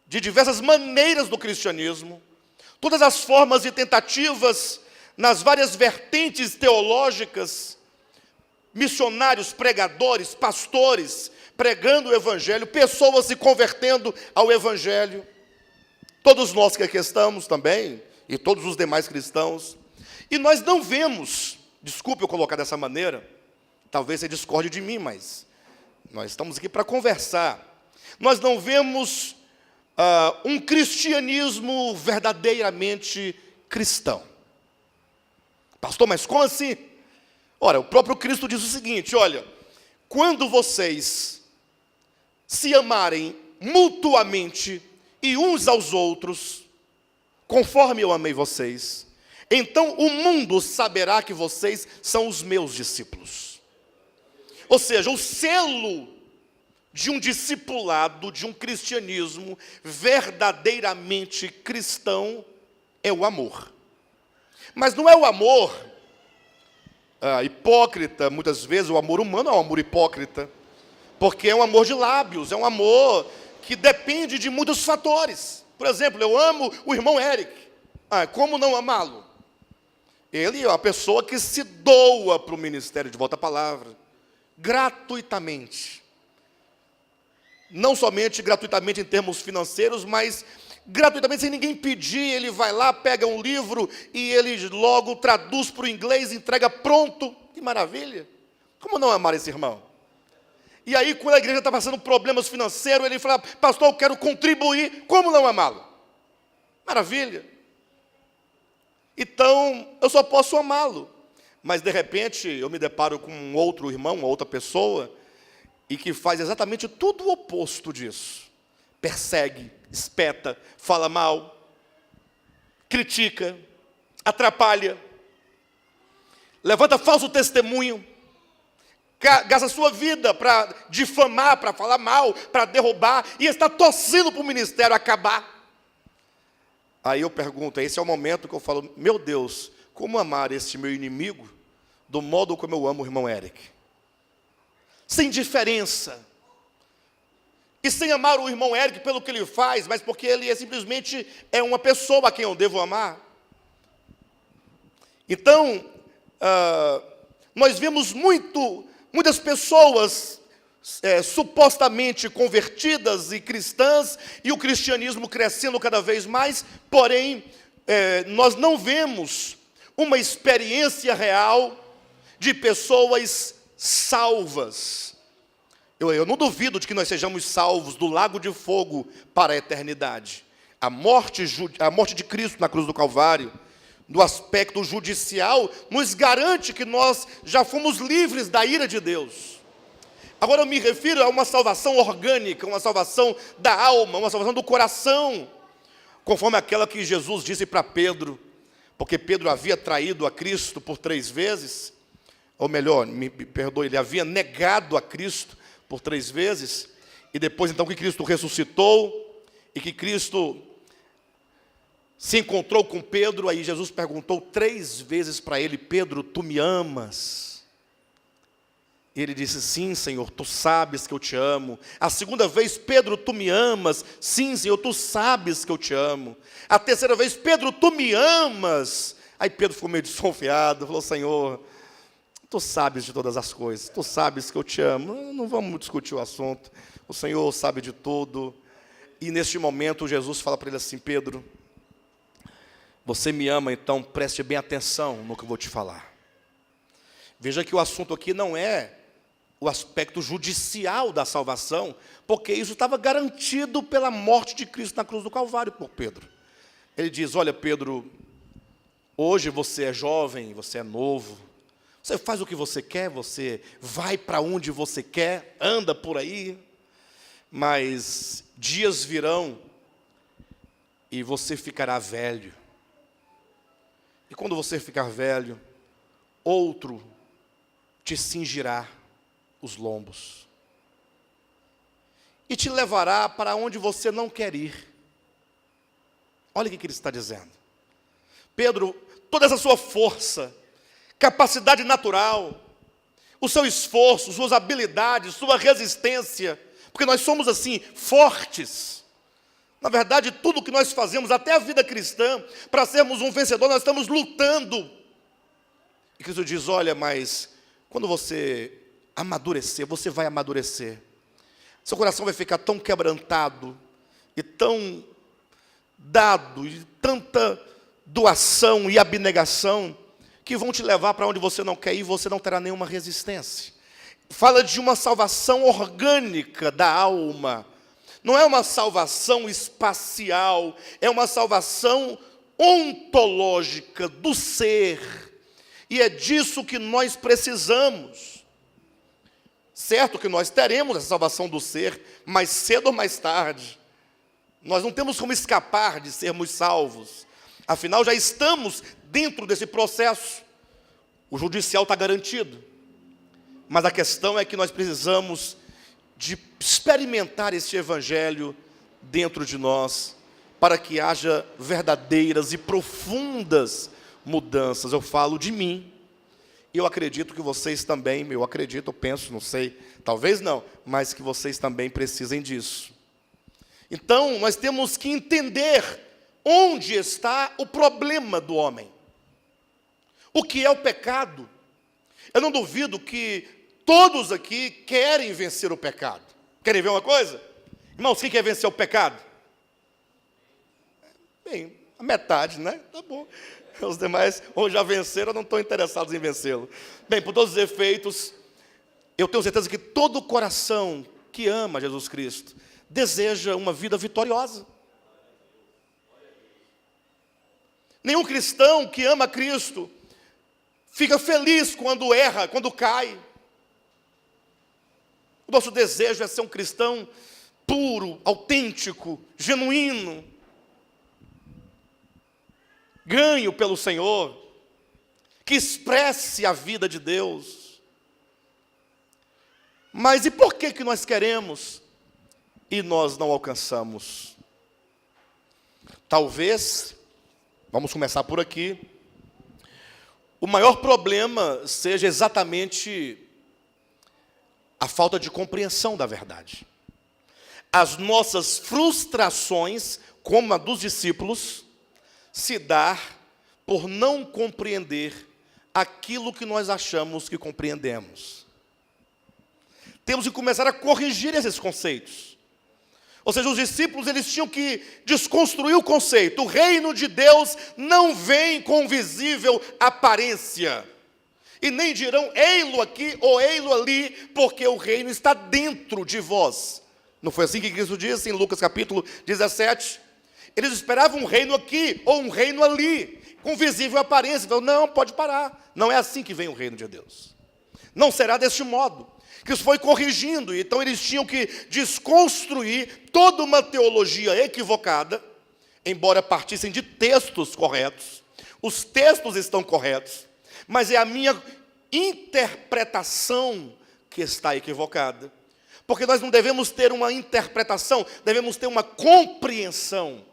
[SPEAKER 2] de diversas maneiras do cristianismo, todas as formas e tentativas nas várias vertentes teológicas, missionários, pregadores, pastores, pregando o Evangelho, pessoas se convertendo ao Evangelho. Todos nós que aqui estamos também, e todos os demais cristãos, e nós não vemos, desculpe eu colocar dessa maneira, talvez você discorde de mim, mas nós estamos aqui para conversar. Nós não vemos um cristianismo verdadeiramente cristão. Pastor, mas como assim? Ora, o próprio Cristo diz o seguinte, olha, quando vocês se amarem mutuamente e uns aos outros, conforme eu amei vocês, então o mundo saberá que vocês são os meus discípulos. Ou seja, o selo de um discipulado, de um cristianismo verdadeiramente cristão é o amor. Mas não é o amor hipócrita, muitas vezes o amor humano é um amor hipócrita, porque é um amor de lábios, é um amor que depende de muitos fatores. Por exemplo, eu amo o irmão Eric. Como não amá-lo? Ele é uma pessoa que se doa para o ministério de Volta à Palavra, gratuitamente. Não somente gratuitamente em termos financeiros, mas gratuitamente, sem ninguém pedir. Ele vai lá, pega um livro e ele logo traduz para o inglês, entrega pronto. Que maravilha! Como não amar esse irmão? E aí, quando a igreja está passando problemas financeiros, ele fala, pastor, eu quero contribuir. Como não amá-lo? Maravilha! Então, eu só posso amá-lo. Mas, de repente, eu me deparo com um outro irmão, uma outra pessoa, e que faz exatamente tudo o oposto disso. Persegue, espeta, fala mal, critica, atrapalha, levanta falso testemunho, gasta sua vida para difamar, para falar mal, para derrubar, e está torcendo para o ministério acabar. Aí eu pergunto, esse é o momento que eu falo, meu Deus, como amar esse meu inimigo do modo como eu amo o irmão Eric? Sem diferença. E sem amar o irmão Eric pelo que ele faz, mas porque ele simplesmente é uma pessoa a quem eu devo amar. Então, nós vemos muitas pessoas supostamente convertidas e cristãs, e o cristianismo crescendo cada vez mais, porém, nós não vemos uma experiência real de pessoas salvas. Eu não duvido de que nós sejamos salvos do lago de fogo para a eternidade. A morte de Cristo na cruz do Calvário, do aspecto judicial, nos garante que nós já fomos livres da ira de Deus. Agora eu me refiro a uma salvação orgânica, uma salvação da alma, uma salvação do coração, conforme aquela que Jesus disse para Pedro, porque Pedro havia traído a Cristo por 3 vezes, ou melhor, me perdoe, ele havia negado a Cristo por 3 vezes, e depois então que Cristo ressuscitou, e que Cristo se encontrou com Pedro, aí Jesus perguntou 3 vezes para ele, Pedro, tu me amas? Ele disse, sim, Senhor, tu sabes que eu te amo. A 2ª vez, Pedro, tu me amas? Sim, Senhor, tu sabes que eu te amo. A 3ª vez, Pedro, tu me amas? Aí Pedro ficou meio desconfiado, falou, Senhor, tu sabes de todas as coisas, tu sabes que eu te amo, não vamos discutir o assunto, o Senhor sabe de tudo. E neste momento, Jesus fala para ele assim, Pedro, você me ama, então preste bem atenção no que eu vou te falar. Veja que o assunto aqui não é o aspecto judicial da salvação, porque isso estava garantido pela morte de Cristo na cruz do Calvário por Pedro. Ele diz, olha Pedro, hoje você é jovem, você é novo, você faz o que você quer, você vai para onde você quer, anda por aí, mas dias virão e você ficará velho. E quando você ficar velho, outro te cingirá os lombos e te levará para onde você não quer ir. Olha o que ele está dizendo. Pedro, toda essa sua força, capacidade natural, o seu esforço, suas habilidades, sua resistência, porque nós somos assim, fortes. Na verdade, tudo que nós fazemos, até a vida cristã, para sermos um vencedor, nós estamos lutando. E Cristo diz, olha, mas quando você amadurecer, você vai amadurecer. Seu coração vai ficar tão quebrantado e tão dado, e tanta doação e abnegação, que vão te levar para onde você não quer ir e você não terá nenhuma resistência. Fala de uma salvação orgânica da alma. Não é uma salvação espacial, é uma salvação ontológica do ser. E é disso que nós precisamos. Certo que nós teremos a salvação do ser, mais cedo ou mais tarde. Nós não temos como escapar de sermos salvos. Afinal, já estamos dentro desse processo. O judicial está garantido. Mas a questão é que nós precisamos de experimentar esse evangelho dentro de nós, para que haja verdadeiras e profundas mudanças. Eu falo de mim. Eu acredito que vocês também, eu penso, não sei, talvez não, mas que vocês também precisem disso. Então, nós temos que entender onde está o problema do homem. O que é o pecado? Eu não duvido que todos aqui querem vencer o pecado. Querem ver uma coisa? Irmãos, quem quer vencer o pecado? Bem, a metade, né? Tá bom. Os demais, ou já venceram, ou não estão interessados em vencê-lo. Bem, por todos os efeitos, eu tenho certeza que todo coração que ama Jesus Cristo deseja uma vida vitoriosa. Nenhum cristão que ama Cristo fica feliz quando erra, quando cai. O nosso desejo é ser um cristão puro, autêntico, genuíno, ganho pelo Senhor, que expresse a vida de Deus. Mas e por que nós queremos e nós não alcançamos? Talvez, vamos começar por aqui, o maior problema seja exatamente a falta de compreensão da verdade. As nossas frustrações, como a dos discípulos, se dá por não compreender aquilo que nós achamos que compreendemos. Temos que começar a corrigir esses conceitos. Ou seja, os discípulos, eles tinham que desconstruir o conceito. O reino de Deus não vem com visível aparência. E nem dirão, ei-lo aqui ou ei-lo ali, porque o reino está dentro de vós. Não foi assim que Cristo disse em Lucas capítulo 17? Eles esperavam um reino aqui ou um reino ali, com visível aparência. Então, não, pode parar. Não é assim que vem o reino de Deus. Não será deste modo. Cristo foi corrigindo, então eles tinham que desconstruir toda uma teologia equivocada, embora partissem de textos corretos. Os textos estão corretos, mas é a minha interpretação que está equivocada. Porque nós não devemos ter uma interpretação, devemos ter uma compreensão.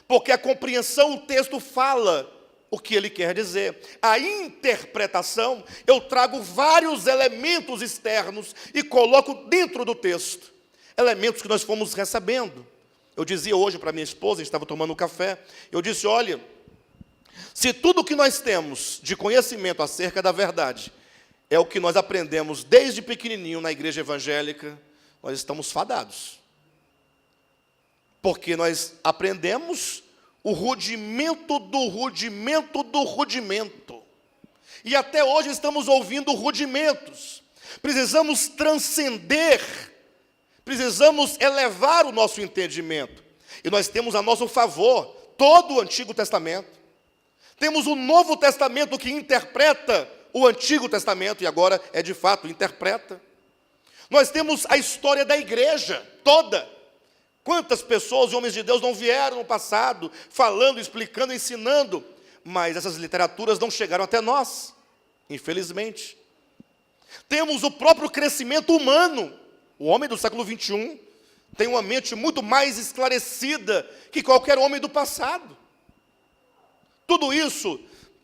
[SPEAKER 2] Porque a compreensão, o texto fala o que ele quer dizer. A interpretação, eu trago vários elementos externos e coloco dentro do texto. Elementos que nós fomos recebendo. Eu dizia hoje para minha esposa, a gente estava tomando um café, eu disse, olha, se tudo que nós temos de conhecimento acerca da verdade é o que nós aprendemos desde pequenininho na igreja evangélica, nós estamos fadados. Porque nós aprendemos o rudimento do rudimento do rudimento. E até hoje estamos ouvindo rudimentos. Precisamos transcender, precisamos elevar o nosso entendimento. E nós temos a nosso favor todo o Antigo Testamento. Temos o Novo Testamento que interpreta o Antigo Testamento, e agora é de fato interpreta. Nós temos a história da igreja toda. Quantas pessoas e homens de Deus não vieram no passado, falando, explicando, ensinando, mas essas literaturas não chegaram até nós, infelizmente. Temos o próprio crescimento humano. O homem do século 21 tem uma mente muito mais esclarecida que qualquer homem do passado. Tudo isso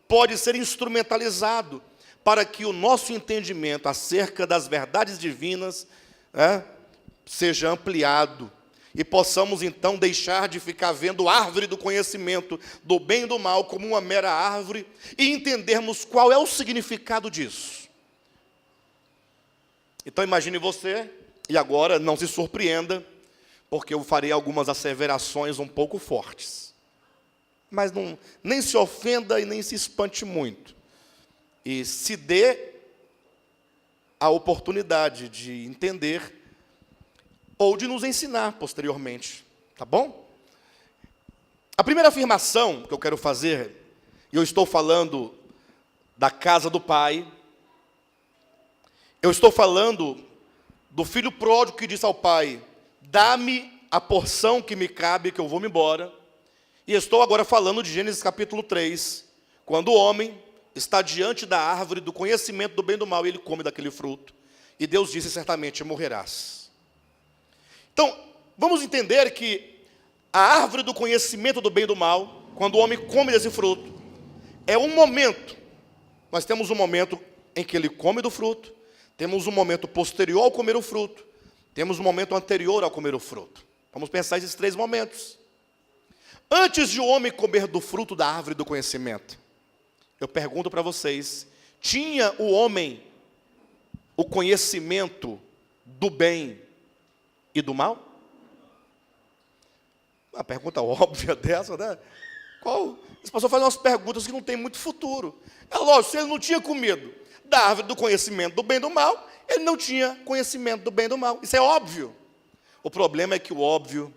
[SPEAKER 2] pode ser instrumentalizado para que o nosso entendimento acerca das verdades divinas seja ampliado. E possamos então deixar de ficar vendo a árvore do conhecimento do bem e do mal como uma mera árvore e entendermos qual é o significado disso. Então imagine você, e agora não se surpreenda, porque eu farei algumas asseverações um pouco fortes. Mas nem se ofenda e nem se espante muito. E se dê a oportunidade de entender ou de nos ensinar posteriormente, tá bom? A primeira afirmação que eu quero fazer, e eu estou falando da casa do pai. Eu estou falando do filho pródigo que disse ao pai: dá-me a porção que me cabe, que eu vou me embora. E estou agora falando de Gênesis capítulo 3, quando o homem está diante da árvore do conhecimento do bem e do mal, e ele come daquele fruto. E Deus disse: certamente morrerás. Então, vamos entender que a árvore do conhecimento do bem e do mal, quando o homem come desse fruto, é um momento. Nós temos um momento em que ele come do fruto, temos um momento posterior ao comer o fruto, temos um momento anterior ao comer o fruto. Vamos pensar esses 3 momentos. Antes de o homem comer do fruto da árvore do conhecimento, eu pergunto para vocês: tinha o homem o conhecimento do bem e do mal? Uma pergunta óbvia dessa, né? Esse pastor faz umas perguntas que não tem muito futuro. É lógico, se ele não tinha comido da árvore do conhecimento do bem e do mal, ele não tinha conhecimento do bem e do mal. Isso é óbvio. O problema é que o óbvio,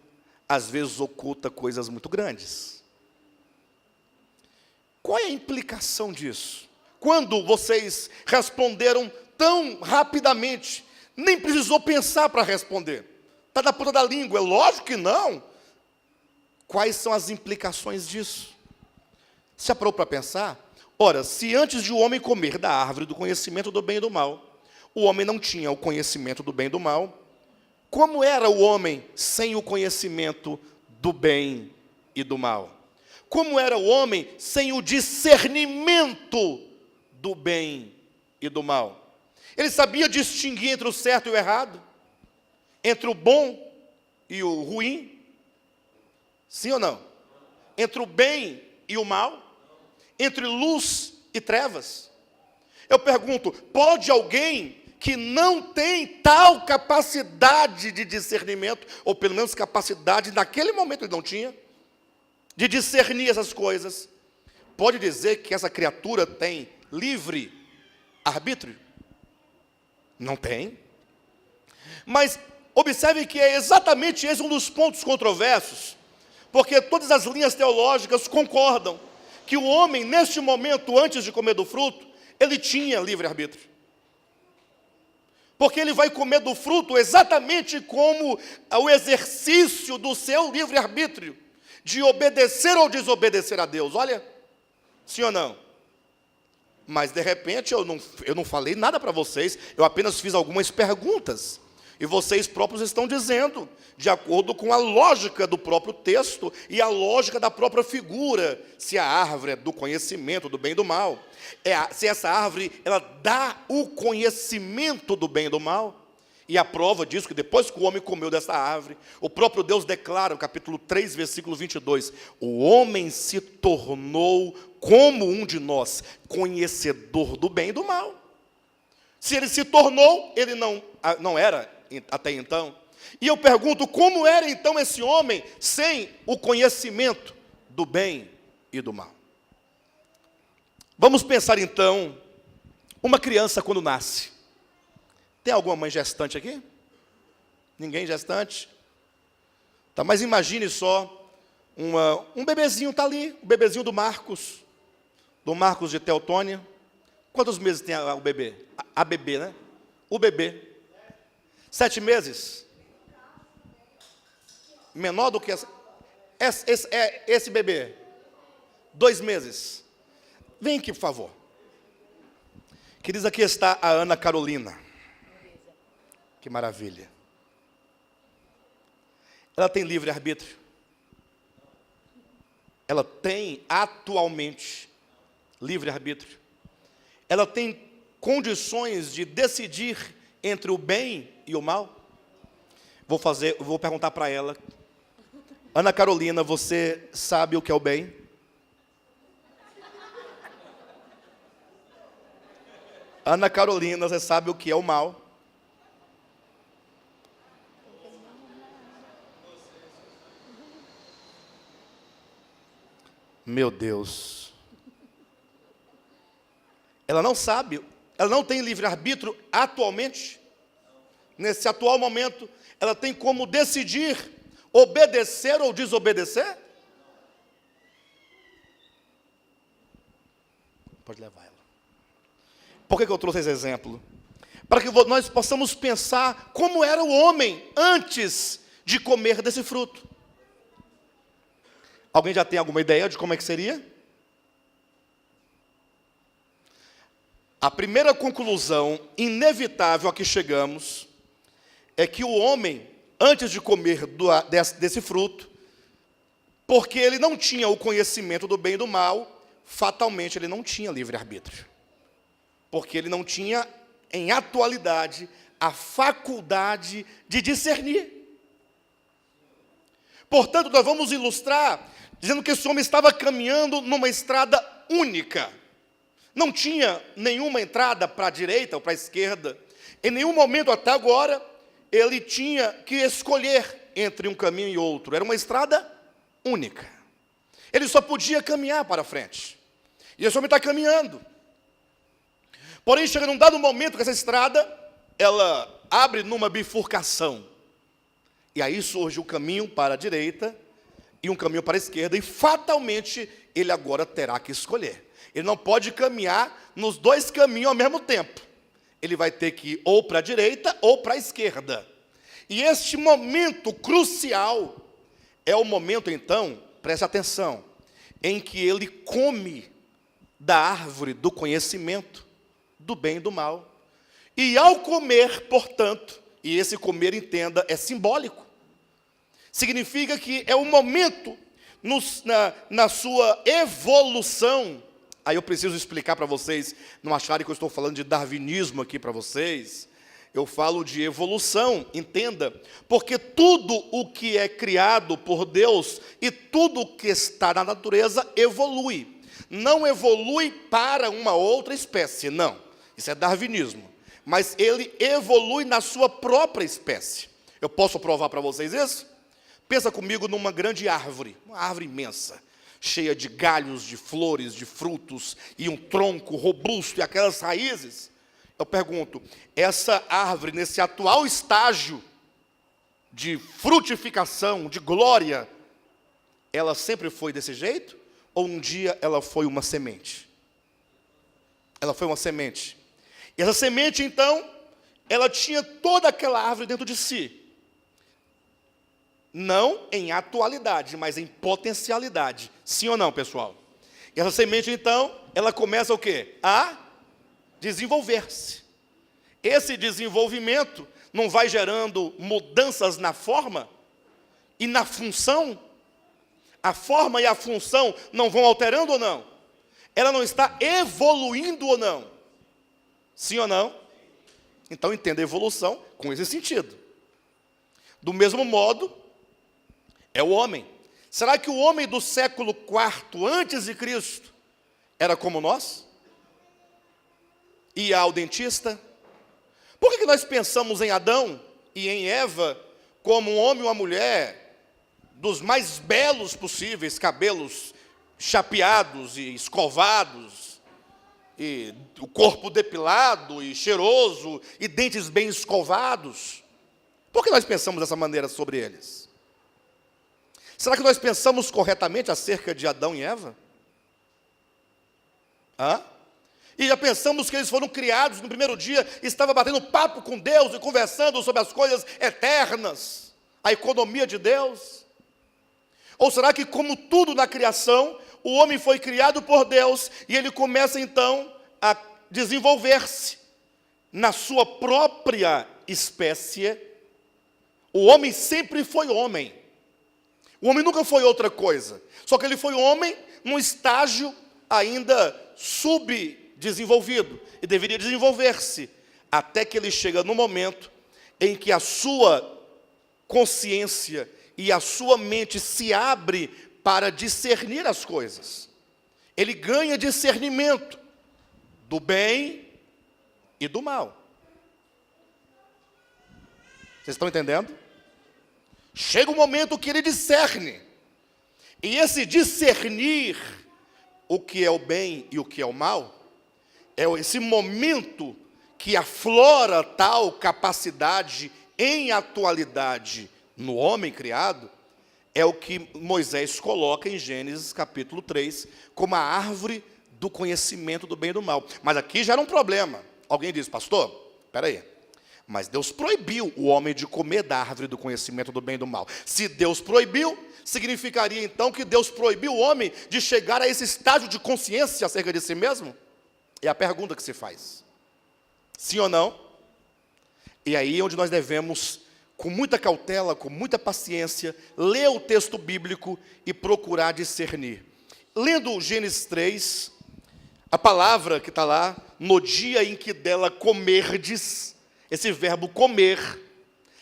[SPEAKER 2] às vezes, oculta coisas muito grandes. Qual é a implicação disso? Quando vocês responderam tão rapidamente, nem precisou pensar para responder. Está na ponta da língua, é lógico que não. Quais são as implicações disso? Se parou para pensar? Ora, se antes de o homem comer da árvore do conhecimento do bem e do mal, o homem não tinha o conhecimento do bem e do mal, como era o homem sem o conhecimento do bem e do mal? Como era o homem sem o discernimento do bem e do mal? Ele sabia distinguir entre o certo e o errado? Entre o bom e o ruim? Sim ou não? Entre o bem e o mal? Entre luz e trevas? Eu pergunto, pode alguém que não tem tal capacidade de discernimento, ou pelo menos capacidade, naquele momento ele não tinha, de discernir essas coisas, pode dizer que essa criatura tem livre arbítrio? Não tem. Mas observe que é exatamente esse um dos pontos controversos, porque todas as linhas teológicas concordam que o homem, neste momento, antes de comer do fruto, ele tinha livre-arbítrio. Porque ele vai comer do fruto exatamente como o exercício do seu livre-arbítrio, de obedecer ou desobedecer a Deus. Olha, sim ou não? Mas, de repente, eu não falei nada para vocês, eu apenas fiz algumas perguntas. E vocês próprios estão dizendo, de acordo com a lógica do próprio texto e a lógica da própria figura, se a árvore é do conhecimento do bem e do mal, se essa árvore ela dá o conhecimento do bem e do mal. E a prova disso, que depois que o homem comeu dessa árvore, o próprio Deus declara, no capítulo 3, versículo 22, o homem se tornou como um de nós, conhecedor do bem e do mal. Se ele se tornou, ele não era até então. E eu pergunto, como era então esse homem sem o conhecimento do bem e do mal? Vamos pensar então, uma criança quando nasce. Tem alguma mãe gestante aqui? Ninguém gestante? Tá, mas imagine só, um bebezinho está ali, o bebezinho do Marcos de Teotônia. Quantos meses tem o bebê? A bebê, né? O bebê. 7 meses? Menor do que esse bebê? 2 meses. Vem aqui, por favor. Queridos, aqui está a Ana Carolina. Que maravilha. Ela tem livre-arbítrio. Ela tem atualmente livre-arbítrio. Ela tem condições de decidir entre o bem e o mal? Vou perguntar para ela. Ana Carolina, você sabe o que é o bem? Ana Carolina, você sabe o que é o mal? Meu Deus. Ela não sabe, ela não tem livre-arbítrio atualmente. Nesse atual momento, ela tem como decidir obedecer ou desobedecer? Pode levar ela. Por que eu trouxe esse exemplo? Para que nós possamos pensar como era o homem antes de comer desse fruto. Alguém já tem alguma ideia de como é que seria? A primeira conclusão inevitável a que chegamos é que o homem, antes de comer desse fruto, porque ele não tinha o conhecimento do bem e do mal, fatalmente ele não tinha livre-arbítrio. Porque ele não tinha, em atualidade, a faculdade de discernir. Portanto, nós vamos ilustrar dizendo que esse homem estava caminhando numa estrada única. Não tinha nenhuma entrada para a direita ou para a esquerda. Em nenhum momento até agora, ele tinha que escolher entre um caminho e outro. Era uma estrada única. Ele só podia caminhar para frente. E esse homem está caminhando. Porém, chega num dado momento que essa estrada, ela abre numa bifurcação. E aí surge o caminho para a direita e um caminho para a esquerda. E fatalmente, ele agora terá que escolher. Ele não pode caminhar nos dois caminhos ao mesmo tempo. Ele vai ter que ir ou para a direita ou para a esquerda. E este momento crucial é o momento, então, preste atenção, em que ele come da árvore do conhecimento do bem e do mal. E ao comer, portanto, e esse comer, entenda, é simbólico. Significa que é o momento na sua evolução. Aí eu preciso explicar para vocês, não acharem que eu estou falando de darwinismo aqui para vocês. Eu falo de evolução, entenda. Porque tudo o que é criado por Deus e tudo o que está na natureza evolui. Não evolui para uma outra espécie, não. Isso é darwinismo. Mas ele evolui na sua própria espécie. Eu posso provar para vocês isso? Pensa comigo numa grande árvore, uma árvore imensa, cheia de galhos, de flores, de frutos, e um tronco robusto, e aquelas raízes. Eu pergunto, essa árvore, nesse atual estágio de frutificação, de glória, ela sempre foi desse jeito? Ou um dia ela foi uma semente? Ela foi uma semente. E essa semente, então, ela tinha toda aquela árvore dentro de si. Não em atualidade, mas em potencialidade. Sim ou não, pessoal? E essa semente, então, ela começa o quê? A desenvolver-se. Esse desenvolvimento não vai gerando mudanças na forma e na função? A forma e a função não vão alterando ou não? Ela não está evoluindo ou não? Sim ou não? Então entenda a evolução com esse sentido. Do mesmo modo, é o homem. Será que o homem do século IV antes de Cristo era como nós? Ia ao dentista? Por que nós pensamos em Adão e em Eva como um homem e uma mulher dos mais belos possíveis, cabelos chapeados e escovados, e o corpo depilado e cheiroso, e dentes bem escovados? Por que nós pensamos dessa maneira sobre eles? Será que nós pensamos corretamente acerca de Adão e Eva? E já pensamos que eles foram criados no primeiro dia, estavam batendo papo com Deus e conversando sobre as coisas eternas, a economia de Deus? Ou será que, como tudo na criação, o homem foi criado por Deus e ele começa então a desenvolver-se na sua própria espécie? O homem sempre foi homem. O homem nunca foi outra coisa. Só que ele foi homem num estágio ainda subdesenvolvido. E deveria desenvolver-se. Até que ele chega no momento em que a sua consciência e a sua mente se abre para discernir as coisas. Ele ganha discernimento do bem e do mal. Vocês estão entendendo? Chega um momento que ele discerne. E esse discernir o que é o bem e o que é o mal, é esse momento que aflora tal capacidade em atualidade no homem criado, é o que Moisés coloca em Gênesis capítulo 3, como a árvore do conhecimento do bem e do mal. Mas aqui já era um problema. Alguém diz, pastor, espera aí, mas Deus proibiu o homem de comer da árvore do conhecimento do bem e do mal. Se Deus proibiu, significaria então que Deus proibiu o homem de chegar a esse estágio de consciência acerca de si mesmo? É a pergunta que se faz. Sim ou não? E aí é onde nós devemos, com muita cautela, com muita paciência, ler o texto bíblico e procurar discernir. Lendo Gênesis 3, a palavra que está lá, no dia em que dela comerdes, esse verbo comer,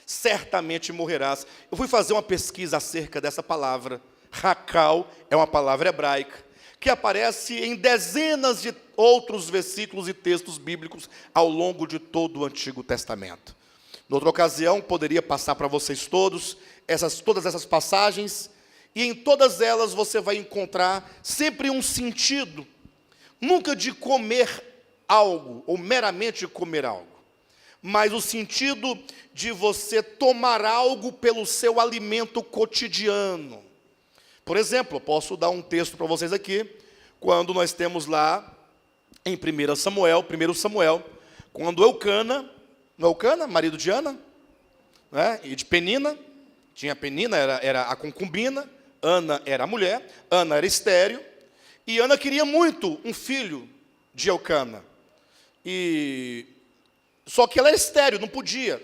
[SPEAKER 2] certamente morrerás. Eu fui fazer uma pesquisa acerca dessa palavra. Racal é uma palavra hebraica, que aparece em dezenas de outros versículos e textos bíblicos ao longo de todo o Antigo Testamento. Noutra ocasião, poderia passar para vocês todas essas passagens, e em todas elas você vai encontrar sempre um sentido, nunca de comer algo, ou meramente comer algo, mas o sentido de você tomar algo pelo seu alimento cotidiano. Por exemplo, eu posso dar um texto para vocês aqui, quando nós temos lá, em 1 Samuel, quando Eucana, marido de Ana, né, e de Penina, tinha Penina, era a concubina, Ana era a mulher, Ana era estéril, e Ana queria muito um filho de Eucana, só que ela era estéril, não podia,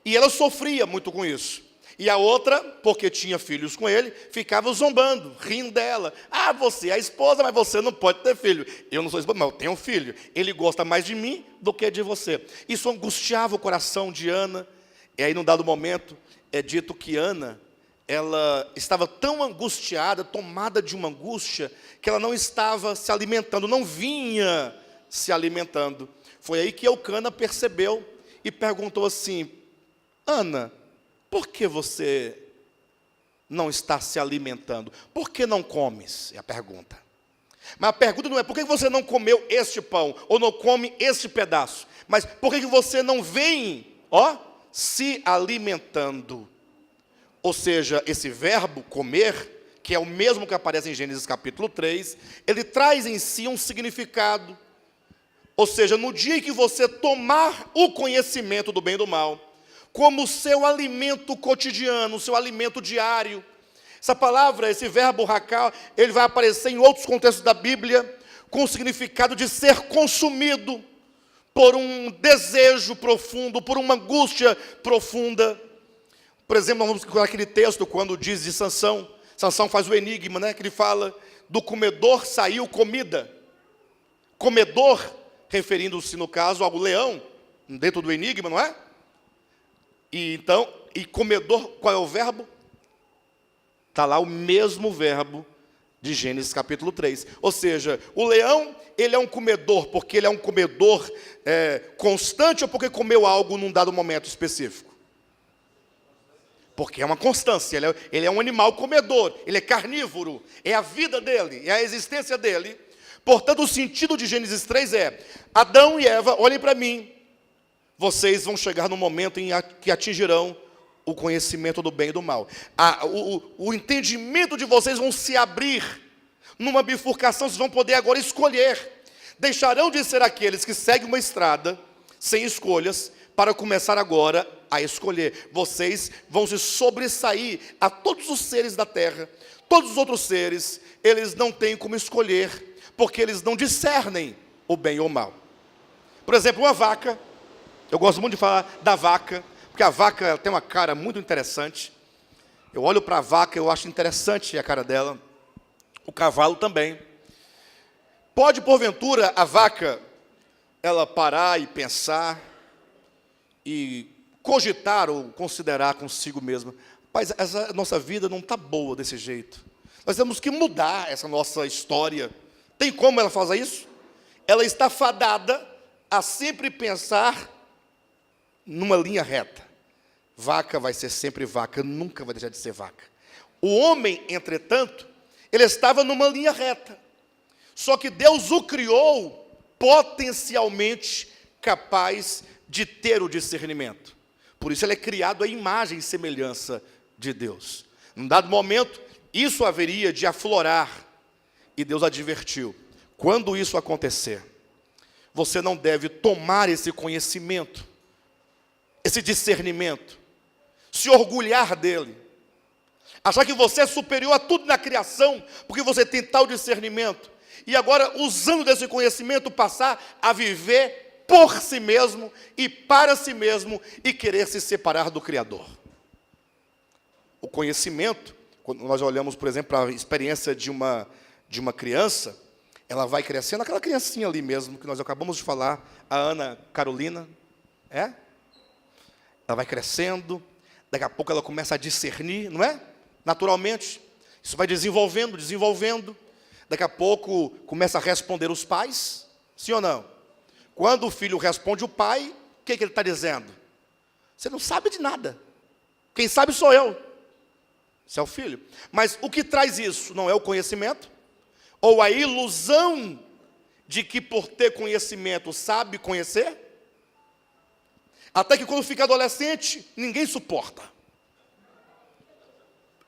[SPEAKER 2] e ela sofria muito com isso. E a outra, porque tinha filhos com ele, ficava zombando, rindo dela. Ah, você é a esposa, mas você não pode ter filho. Eu não sou esposa, mas eu tenho um filho. Ele gosta mais de mim do que de você. Isso angustiava o coração de Ana. E aí, num dado momento, é dito que Ana, ela estava tão angustiada, tomada de uma angústia, que ela não estava se alimentando, não vinha se alimentando. Foi aí que Eucana percebeu e perguntou assim, Ana, por que você não está se alimentando? Por que não comes? É a pergunta. Mas a pergunta não é por que você não comeu este pão, ou não come este pedaço, mas por que você não vem, se alimentando? Ou seja, esse verbo comer, que é o mesmo que aparece em Gênesis capítulo 3, ele traz em si um significado. Ou seja, no dia em que você tomar o conhecimento do bem e do mal, como seu alimento cotidiano, seu alimento diário. Essa palavra, esse verbo racal, ele vai aparecer em outros contextos da Bíblia, com o significado de ser consumido por um desejo profundo, por uma angústia profunda. Por exemplo, vamos procurar aquele texto, quando diz de Sansão, Sansão faz o enigma, né, que ele fala, do comedor saiu comida. Comedor, referindo-se no caso ao leão, dentro do enigma, não é? E comedor, qual é o verbo? Está lá o mesmo verbo de Gênesis capítulo 3. Ou seja, o leão, ele é um comedor, porque ele é um comedor constante, ou porque comeu algo num dado momento específico? Porque é uma constância, ele é um animal comedor, ele é carnívoro, é a vida dele, é a existência dele. Portanto, o sentido de Gênesis 3 é, Adão e Eva, olhem para mim, vocês vão chegar no momento em que atingirão o conhecimento do bem e do mal. O entendimento de vocês vão se abrir numa bifurcação, vocês vão poder agora escolher. Deixarão de ser aqueles que seguem uma estrada sem escolhas, para começar agora a escolher. Vocês vão se sobressair a todos os seres da terra. Todos os outros seres, eles não têm como escolher, porque eles não discernem o bem ou o mal. Por exemplo, uma vaca. Eu gosto muito de falar da vaca, porque a vaca ela tem uma cara muito interessante. Eu olho para a vaca, eu acho interessante a cara dela. O cavalo também. Pode, porventura, a vaca, ela parar e pensar, e cogitar ou considerar consigo mesma, mas essa nossa vida não está boa desse jeito. Nós temos que mudar essa nossa história. Tem como ela fazer isso? Ela está fadada a sempre pensar numa linha reta. Vaca vai ser sempre vaca, nunca vai deixar de ser vaca. O homem, entretanto, ele estava numa linha reta. Só que Deus o criou potencialmente capaz de ter o discernimento. Por isso ele é criado à imagem e semelhança de Deus. Num dado momento, isso haveria de aflorar. E Deus advertiu. Quando isso acontecer, você não deve tomar esse conhecimento, esse discernimento, se orgulhar dele, achar que você é superior a tudo na criação, porque você tem tal discernimento, e agora, usando desse conhecimento, passar a viver por si mesmo e para si mesmo, e querer se separar do Criador. O conhecimento, quando nós olhamos, por exemplo, para a experiência de uma criança, ela vai crescendo, aquela criancinha ali mesmo, que nós acabamos de falar, a Ana Carolina, ela vai crescendo, daqui a pouco ela começa a discernir, não é? Naturalmente, isso vai desenvolvendo, daqui a pouco começa a responder os pais, sim ou não? Quando o filho responde o pai, o que ele está dizendo? Você não sabe de nada, quem sabe sou eu. Esse é o filho. Mas o que traz isso? Não é o conhecimento? Ou a ilusão de que por ter conhecimento sabe conhecer? Até que quando fica adolescente, ninguém suporta.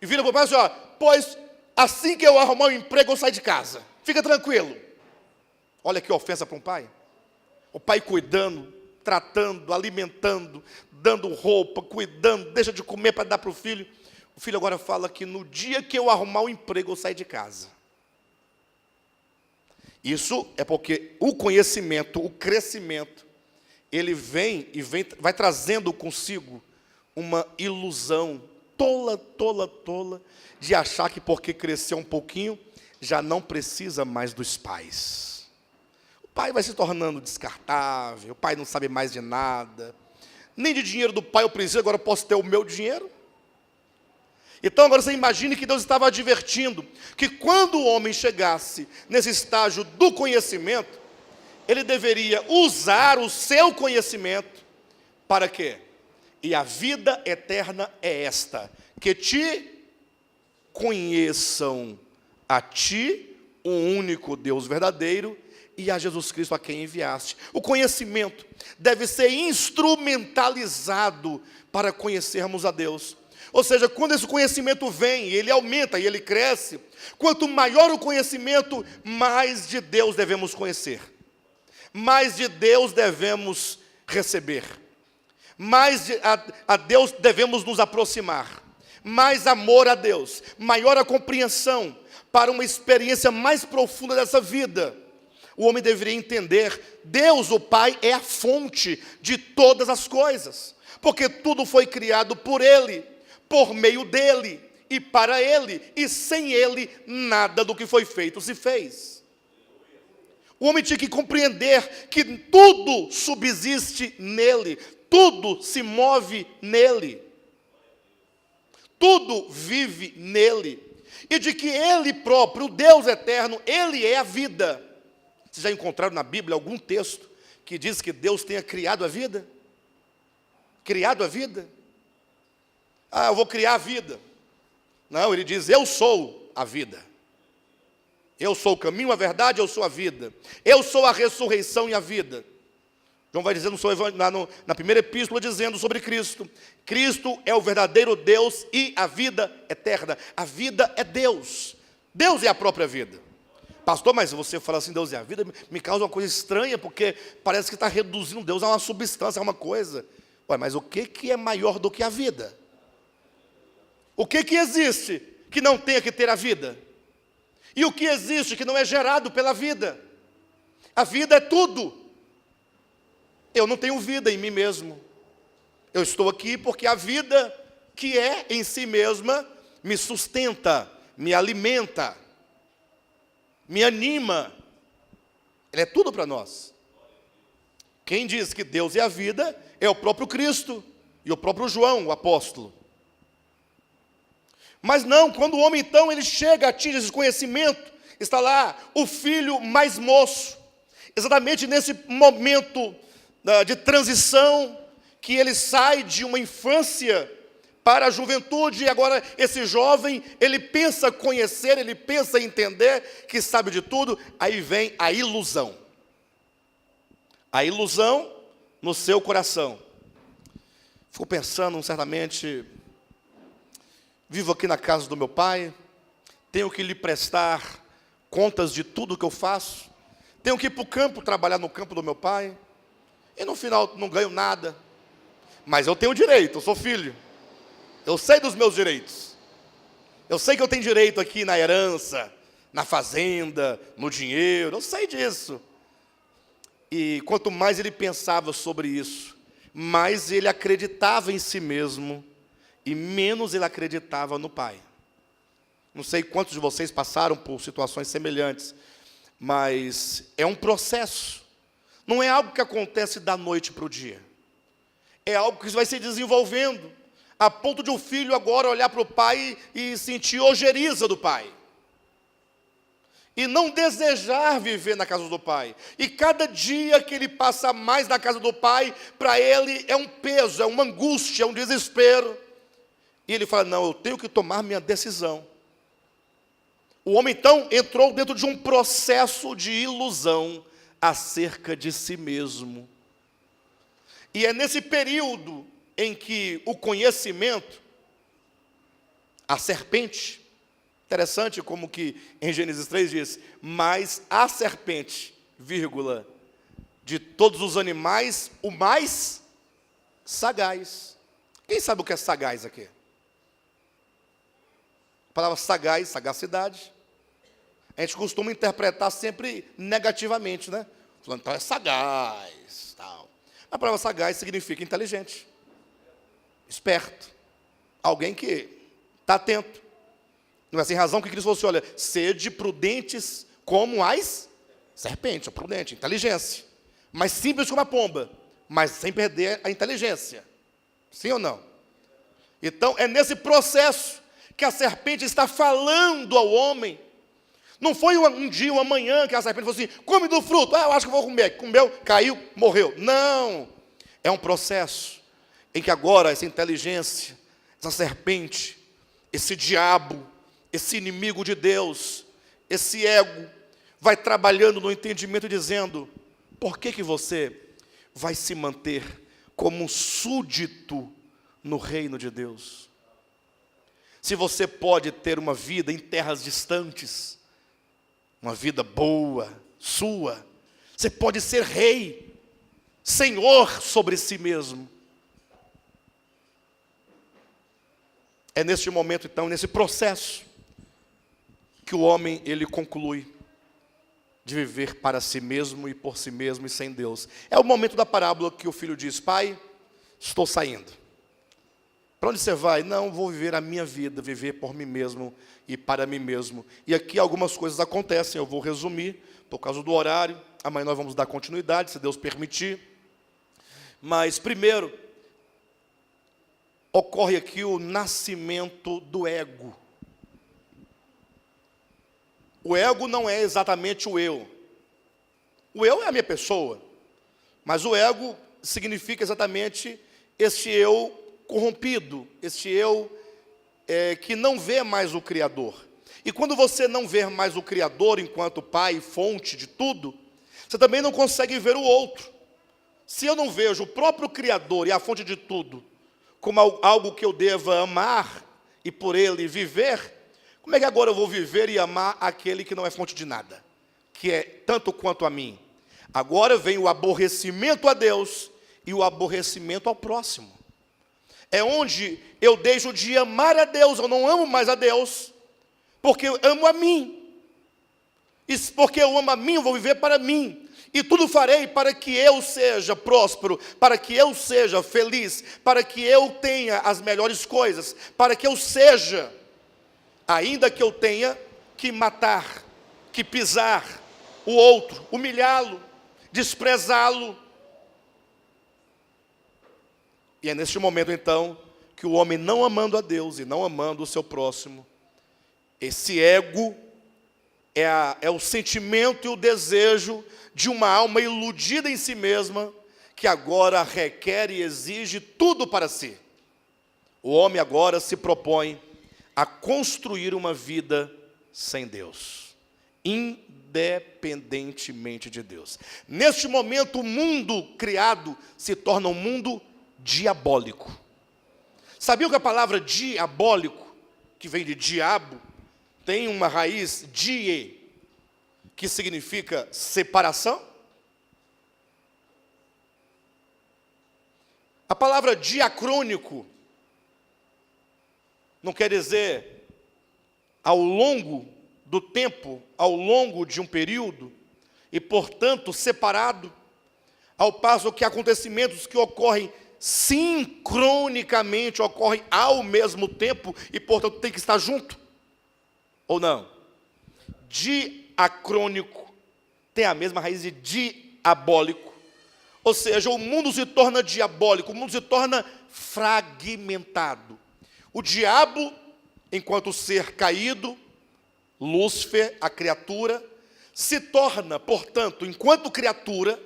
[SPEAKER 2] E vira para o pai assim, pois assim que eu arrumar um emprego, eu saio de casa. Fica tranquilo. Olha que ofensa para um pai. O pai cuidando, tratando, alimentando, dando roupa, cuidando, deixa de comer para dar para o filho. O filho agora fala que no dia que eu arrumar um emprego, eu saio de casa. Isso é porque o conhecimento, o crescimento, ele vai trazendo consigo uma ilusão tola, de achar que porque cresceu um pouquinho, já não precisa mais dos pais. O pai vai se tornando descartável, o pai não sabe mais de nada, nem de dinheiro do pai eu preciso, agora eu posso ter o meu dinheiro. Então agora você imagine que Deus estava advertindo que quando o homem chegasse nesse estágio do conhecimento, ele deveria usar o seu conhecimento para quê? E a vida eterna é esta, que te conheçam a ti, o único Deus verdadeiro, e a Jesus Cristo a quem enviaste. O conhecimento deve ser instrumentalizado para conhecermos a Deus. Ou seja, quando esse conhecimento vem, ele aumenta e ele cresce, quanto maior o conhecimento, mais de Deus devemos conhecer, mais de Deus devemos receber, mais a Deus devemos nos aproximar, mais amor a Deus, maior a compreensão para uma experiência mais profunda dessa vida. O homem deveria entender, Deus, o Pai, é a fonte de todas as coisas, porque tudo foi criado por Ele, por meio dEle, e para Ele, e sem Ele, nada do que foi feito se fez. O homem tinha que compreender que tudo subsiste nele, tudo se move nele, tudo vive nele, e de que Ele próprio, o Deus eterno, Ele é a vida. Vocês já encontraram na Bíblia algum texto que diz que Deus tenha criado a vida? Criado a vida? Eu vou criar a vida. Não, ele diz, eu sou a vida. Eu sou o caminho, a verdade, eu sou a vida. Eu sou a ressurreição e a vida. João vai dizer na primeira epístola, dizendo sobre Cristo. Cristo é o verdadeiro Deus e a vida eterna. A vida é Deus. Deus é a própria vida. Pastor, mas você fala assim, Deus é a vida, me causa uma coisa estranha, porque parece que está reduzindo Deus a uma substância, a uma coisa. Mas o que é maior do que a vida? O que existe que não tenha que ter a vida? E o que existe que não é gerado pela vida? A vida é tudo. Eu não tenho vida em mim mesmo. Eu estou aqui porque a vida que é em si mesma me sustenta, me alimenta, me anima. Ela é tudo para nós. Quem diz que Deus é a vida é o próprio Cristo e o próprio João, o apóstolo. Mas não, quando o homem então ele chega, atinge esse conhecimento, está lá o filho mais moço, exatamente nesse momento de transição, que ele sai de uma infância para a juventude, e agora esse jovem, ele pensa conhecer, ele pensa entender, que sabe de tudo, aí vem a ilusão no seu coração. Fico pensando, certamente, vivo aqui na casa do meu pai, tenho que lhe prestar contas de tudo que eu faço, Tenho que ir para o campo, trabalhar no campo do meu pai, e no final não ganho nada. Mas eu tenho direito, eu sou filho. Eu sei dos meus direitos. Eu sei que eu tenho direito aqui na herança, na fazenda, no dinheiro, eu sei disso. E quanto mais ele pensava sobre isso, mais ele acreditava em si mesmo e menos ele acreditava no pai. Não sei quantos de vocês passaram por situações semelhantes, mas é um processo. Não é algo que acontece da noite para o dia. É algo que vai se desenvolvendo, a ponto de o filho agora olhar para o pai e sentir ojeriza do pai. E não desejar viver na casa do pai. E cada dia que ele passa mais na casa do pai, para ele é um peso, é uma angústia, é um desespero. E ele fala, não, eu tenho que tomar minha decisão. O homem então entrou dentro de um processo de ilusão acerca de si mesmo. E é nesse período em que o conhecimento, a serpente, interessante como que em Gênesis 3 diz, mas a serpente, vírgula, de todos os animais, o mais sagaz. Quem sabe o que é sagaz aqui? A palavra sagaz, sagacidade. A gente costuma interpretar sempre negativamente, né? Falando, então é sagaz, tal. A palavra sagaz significa inteligente, esperto, alguém que está atento. Não é sem razão que Cristo falou assim, olha, sede prudentes como as serpentes, prudente, inteligência. Mas simples como a pomba, mas sem perder a inteligência. Sim ou não? Então, é nesse processo que a serpente está falando ao homem. Não foi um dia, uma manhã que a serpente falou assim, come do fruto, eu acho que vou comer. Comeu, caiu, morreu. Não, é um processo em que agora essa inteligência, essa serpente, esse diabo, esse inimigo de Deus, esse ego, vai trabalhando no entendimento dizendo, por que você vai se manter como um súdito no reino de Deus? Se você pode ter uma vida em terras distantes, uma vida boa, sua, você pode ser rei, senhor sobre si mesmo. É neste momento, então, nesse processo, que o homem, ele conclui de viver para si mesmo e por si mesmo e sem Deus. É o momento da parábola que o filho diz, pai, estou saindo. Para onde você vai? Não, vou viver a minha vida, viver por mim mesmo e para mim mesmo. E aqui algumas coisas acontecem, eu vou resumir, por causa do horário. Amanhã nós vamos dar continuidade, se Deus permitir. Mas, primeiro, ocorre aqui o nascimento do ego. O ego não é exatamente o eu. O eu é a minha pessoa. Mas o ego significa exatamente este eu corrompido, este eu que não vê mais o Criador. E quando você não vê mais o Criador enquanto pai, fonte de tudo, você também não consegue ver o outro. Se eu não vejo o próprio Criador e a fonte de tudo como algo que eu deva amar e por ele viver, como é que agora eu vou viver e amar aquele que não é fonte de nada, que é tanto quanto a mim? Agora vem o aborrecimento a Deus e o aborrecimento ao próximo. É onde eu deixo de amar a Deus, eu não amo mais a Deus, porque eu amo a mim. E porque eu amo a mim, eu vou viver para mim. E tudo farei para que eu seja próspero, para que eu seja feliz, para que eu tenha as melhores coisas, para que eu seja, ainda que eu tenha que matar, que pisar o outro, humilhá-lo, desprezá-lo. E é neste momento, então, que o homem, não amando a Deus e não amando o seu próximo, esse ego é o sentimento e o desejo de uma alma iludida em si mesma, que agora requer e exige tudo para si. O homem agora se propõe a construir uma vida sem Deus, independentemente de Deus. Neste momento, o mundo criado se torna um mundo diabólico. Sabiam que a palavra diabólico, que vem de diabo, tem uma raiz die, que significa separação. A palavra diacrônico não quer dizer ao longo do tempo, ao longo de um período, e portanto separado, ao passo que acontecimentos que ocorrem sincronicamente, ocorrem ao mesmo tempo, e portanto tem que estar junto, ou não? Diacrônico tem a mesma raiz de diabólico, ou seja, o mundo se torna diabólico, o mundo se torna fragmentado. O diabo, enquanto ser caído, Lúcifer, a criatura, se torna, portanto, enquanto criatura,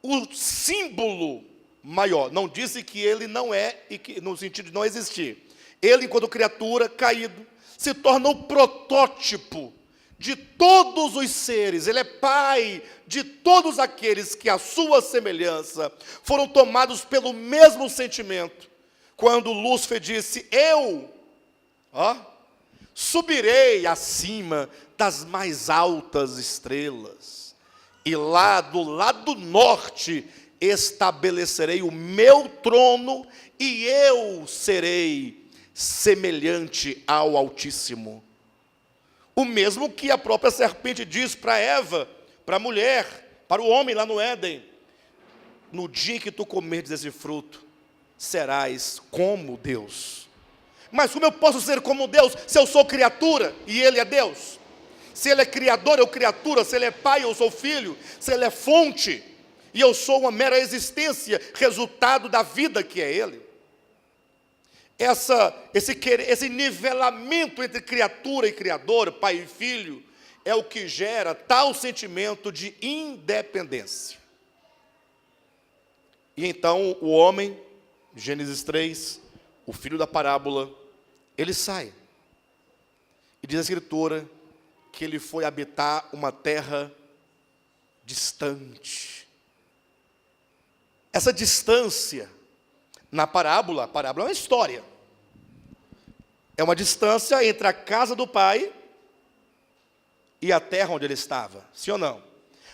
[SPEAKER 2] o símbolo maior. Não disse que ele não é, e que, no sentido de não existir. Ele, enquanto criatura, caído, se torna o protótipo de todos os seres. Ele é pai de todos aqueles que, à sua semelhança, foram tomados pelo mesmo sentimento. Quando Lúcifer disse, eu subirei acima das mais altas estrelas, e lá do lado norte estabelecerei o meu trono, e eu serei semelhante ao Altíssimo. O mesmo que a própria serpente diz para Eva, para a mulher, para o homem lá no Éden: no dia que tu comerdes esse fruto, serás como Deus. Mas como eu posso ser como Deus, se eu sou criatura e Ele é Deus? Se Ele é criador, eu criatura. Se Ele é pai, eu sou filho. Se Ele é fonte, e eu sou uma mera existência, resultado da vida que é Ele. Esse nivelamento entre criatura e criador, pai e filho, é o que gera tal sentimento de independência. E então o homem, Gênesis 3, o filho da parábola, ele sai. E diz a Escritura que ele foi habitar uma terra distante. Essa distância, na parábola, a parábola é uma história. É uma distância entre a casa do pai e a terra onde ele estava, sim ou não?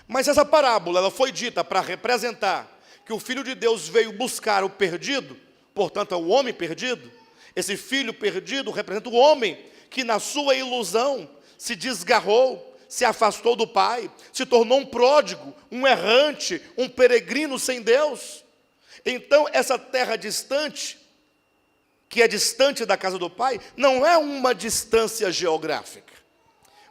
[SPEAKER 2] Mas essa parábola, ela foi dita para representar que o Filho de Deus veio buscar o perdido, portanto é o homem perdido. Esse filho perdido representa o homem que na sua ilusão se desgarrou, se afastou do pai, se tornou um pródigo, um errante, um peregrino sem Deus. Então essa terra distante, que é distante da casa do pai, não é uma distância geográfica,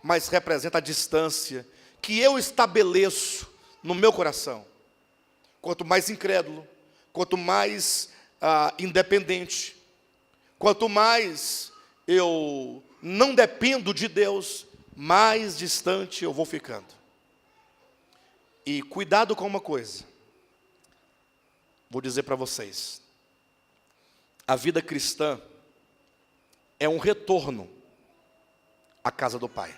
[SPEAKER 2] mas representa a distância que eu estabeleço no meu coração. Quanto mais incrédulo, quanto mais independente, quanto mais eu não dependo de Deus, mais distante eu vou ficando. E cuidado com uma coisa, vou dizer para vocês: a vida cristã é um retorno à casa do Pai.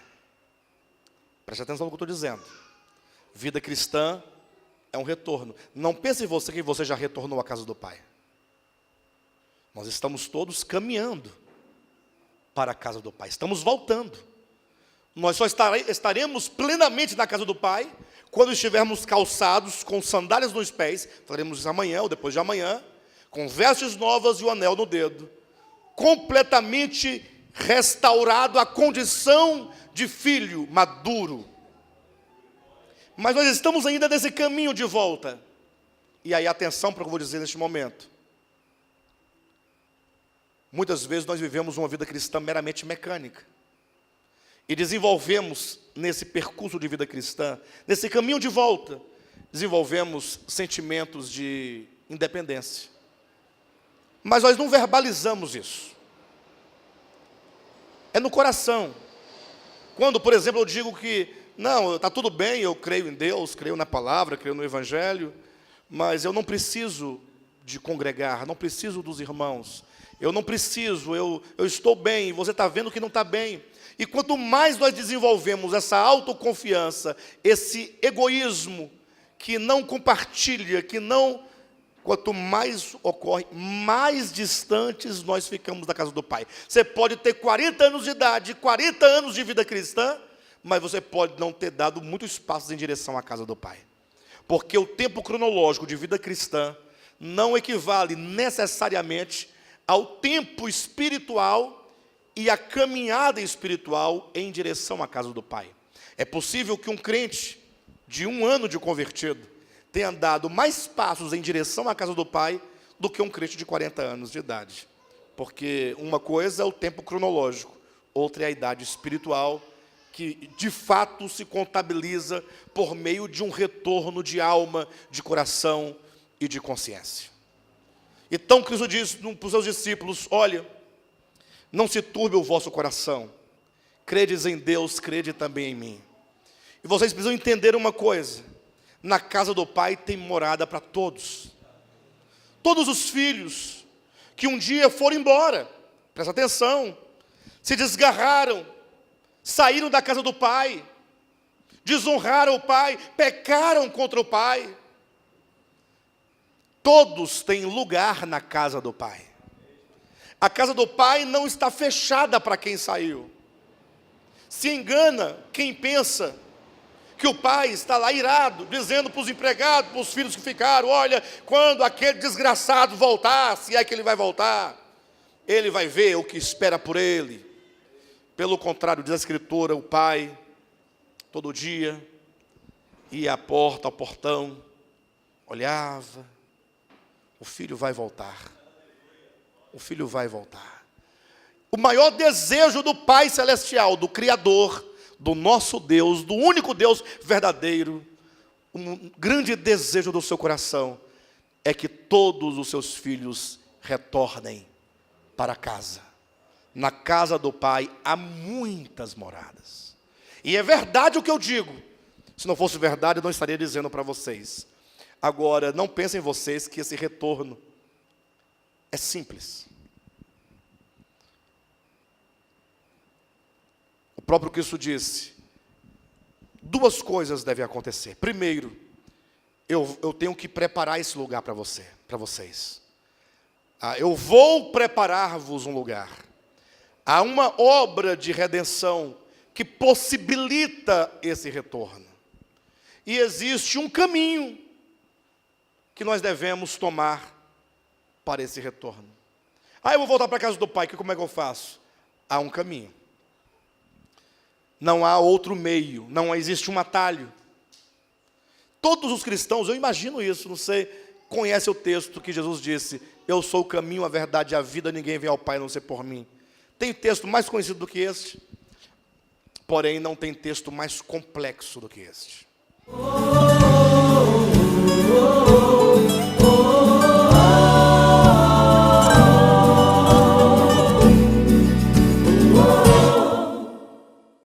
[SPEAKER 2] Preste atenção no que eu estou dizendo. Vida cristã é um retorno. Não pense em você que você já retornou à casa do Pai. Nós estamos todos caminhando para a casa do Pai. Estamos voltando. Nós só estaremos plenamente na casa do Pai quando estivermos calçados com sandálias nos pés. Faremos isso amanhã ou depois de amanhã, com vestes novas e o anel no dedo, completamente restaurado à condição de filho maduro. Mas nós estamos ainda nesse caminho de volta. E aí, atenção para o que eu vou dizer neste momento. Muitas vezes nós vivemos uma vida cristã meramente mecânica. E desenvolvemos, nesse percurso de vida cristã, nesse caminho de volta, desenvolvemos sentimentos de independência. Mas nós não verbalizamos isso. É no coração. Quando, por exemplo, eu digo que, não, está tudo bem, eu creio em Deus, creio na palavra, creio no Evangelho, mas eu não preciso de congregar, não preciso dos irmãos, eu não preciso, eu estou bem, e você está vendo que não está bem. E quanto mais nós desenvolvemos essa autoconfiança, esse egoísmo que não compartilha, quanto mais ocorre, mais distantes nós ficamos da casa do Pai. Você pode ter 40 anos de idade, 40 anos de vida cristã, mas você pode não ter dado muitos passos em direção à casa do Pai. Porque o tempo cronológico de vida cristã não equivale necessariamente ao tempo espiritual e à caminhada espiritual em direção à casa do Pai. É possível que um crente de 1 ano de convertido tenha dado mais passos em direção à casa do Pai do que um crente de 40 anos de idade. Porque uma coisa é o tempo cronológico, outra é a idade espiritual, que de fato se contabiliza por meio de um retorno de alma, de coração e de consciência. Então Cristo diz para os seus discípulos: olha, não se turbe o vosso coração, credes em Deus, crede também em mim. E vocês precisam entender uma coisa: na casa do Pai tem morada para todos. Todos os filhos que um dia foram embora, presta atenção, se desgarraram, saíram da casa do Pai, desonraram o Pai, pecaram contra o Pai. Todos têm lugar na casa do Pai. A casa do Pai não está fechada para quem saiu. Se engana quem pensa que o pai está lá irado, dizendo para os empregados, para os filhos que ficaram: olha, quando aquele desgraçado voltar, se é que ele vai voltar, ele vai ver o que espera por ele. Pelo contrário, diz a Escritura, o pai, todo dia, ia à porta, ao portão, olhava: o filho vai voltar, o filho vai voltar. O maior desejo do Pai Celestial, do Criador, do nosso Deus, do único Deus verdadeiro, um grande desejo do seu coração é que todos os seus filhos retornem para casa. Na casa do Pai há muitas moradas. E é verdade o que eu digo. Se não fosse verdade, eu não estaria dizendo para vocês. Agora, não pensem vocês que esse retorno é simples. O próprio Cristo disse: 2 coisas devem acontecer. Primeiro, eu tenho que preparar esse lugar para vocês. Eu vou preparar-vos um lugar. Há uma obra de redenção que possibilita esse retorno. E existe um caminho que nós devemos tomar para esse retorno. Eu vou voltar para a casa do Pai, como é que eu faço? Há um caminho. Não há outro meio, não existe um atalho. Todos os cristãos, eu imagino isso, não sei, conhece o texto que Jesus disse: eu sou o caminho, a verdade e a vida, ninguém vem ao Pai a não ser por mim. Tem texto mais conhecido do que este? Porém, não tem texto mais complexo do que este.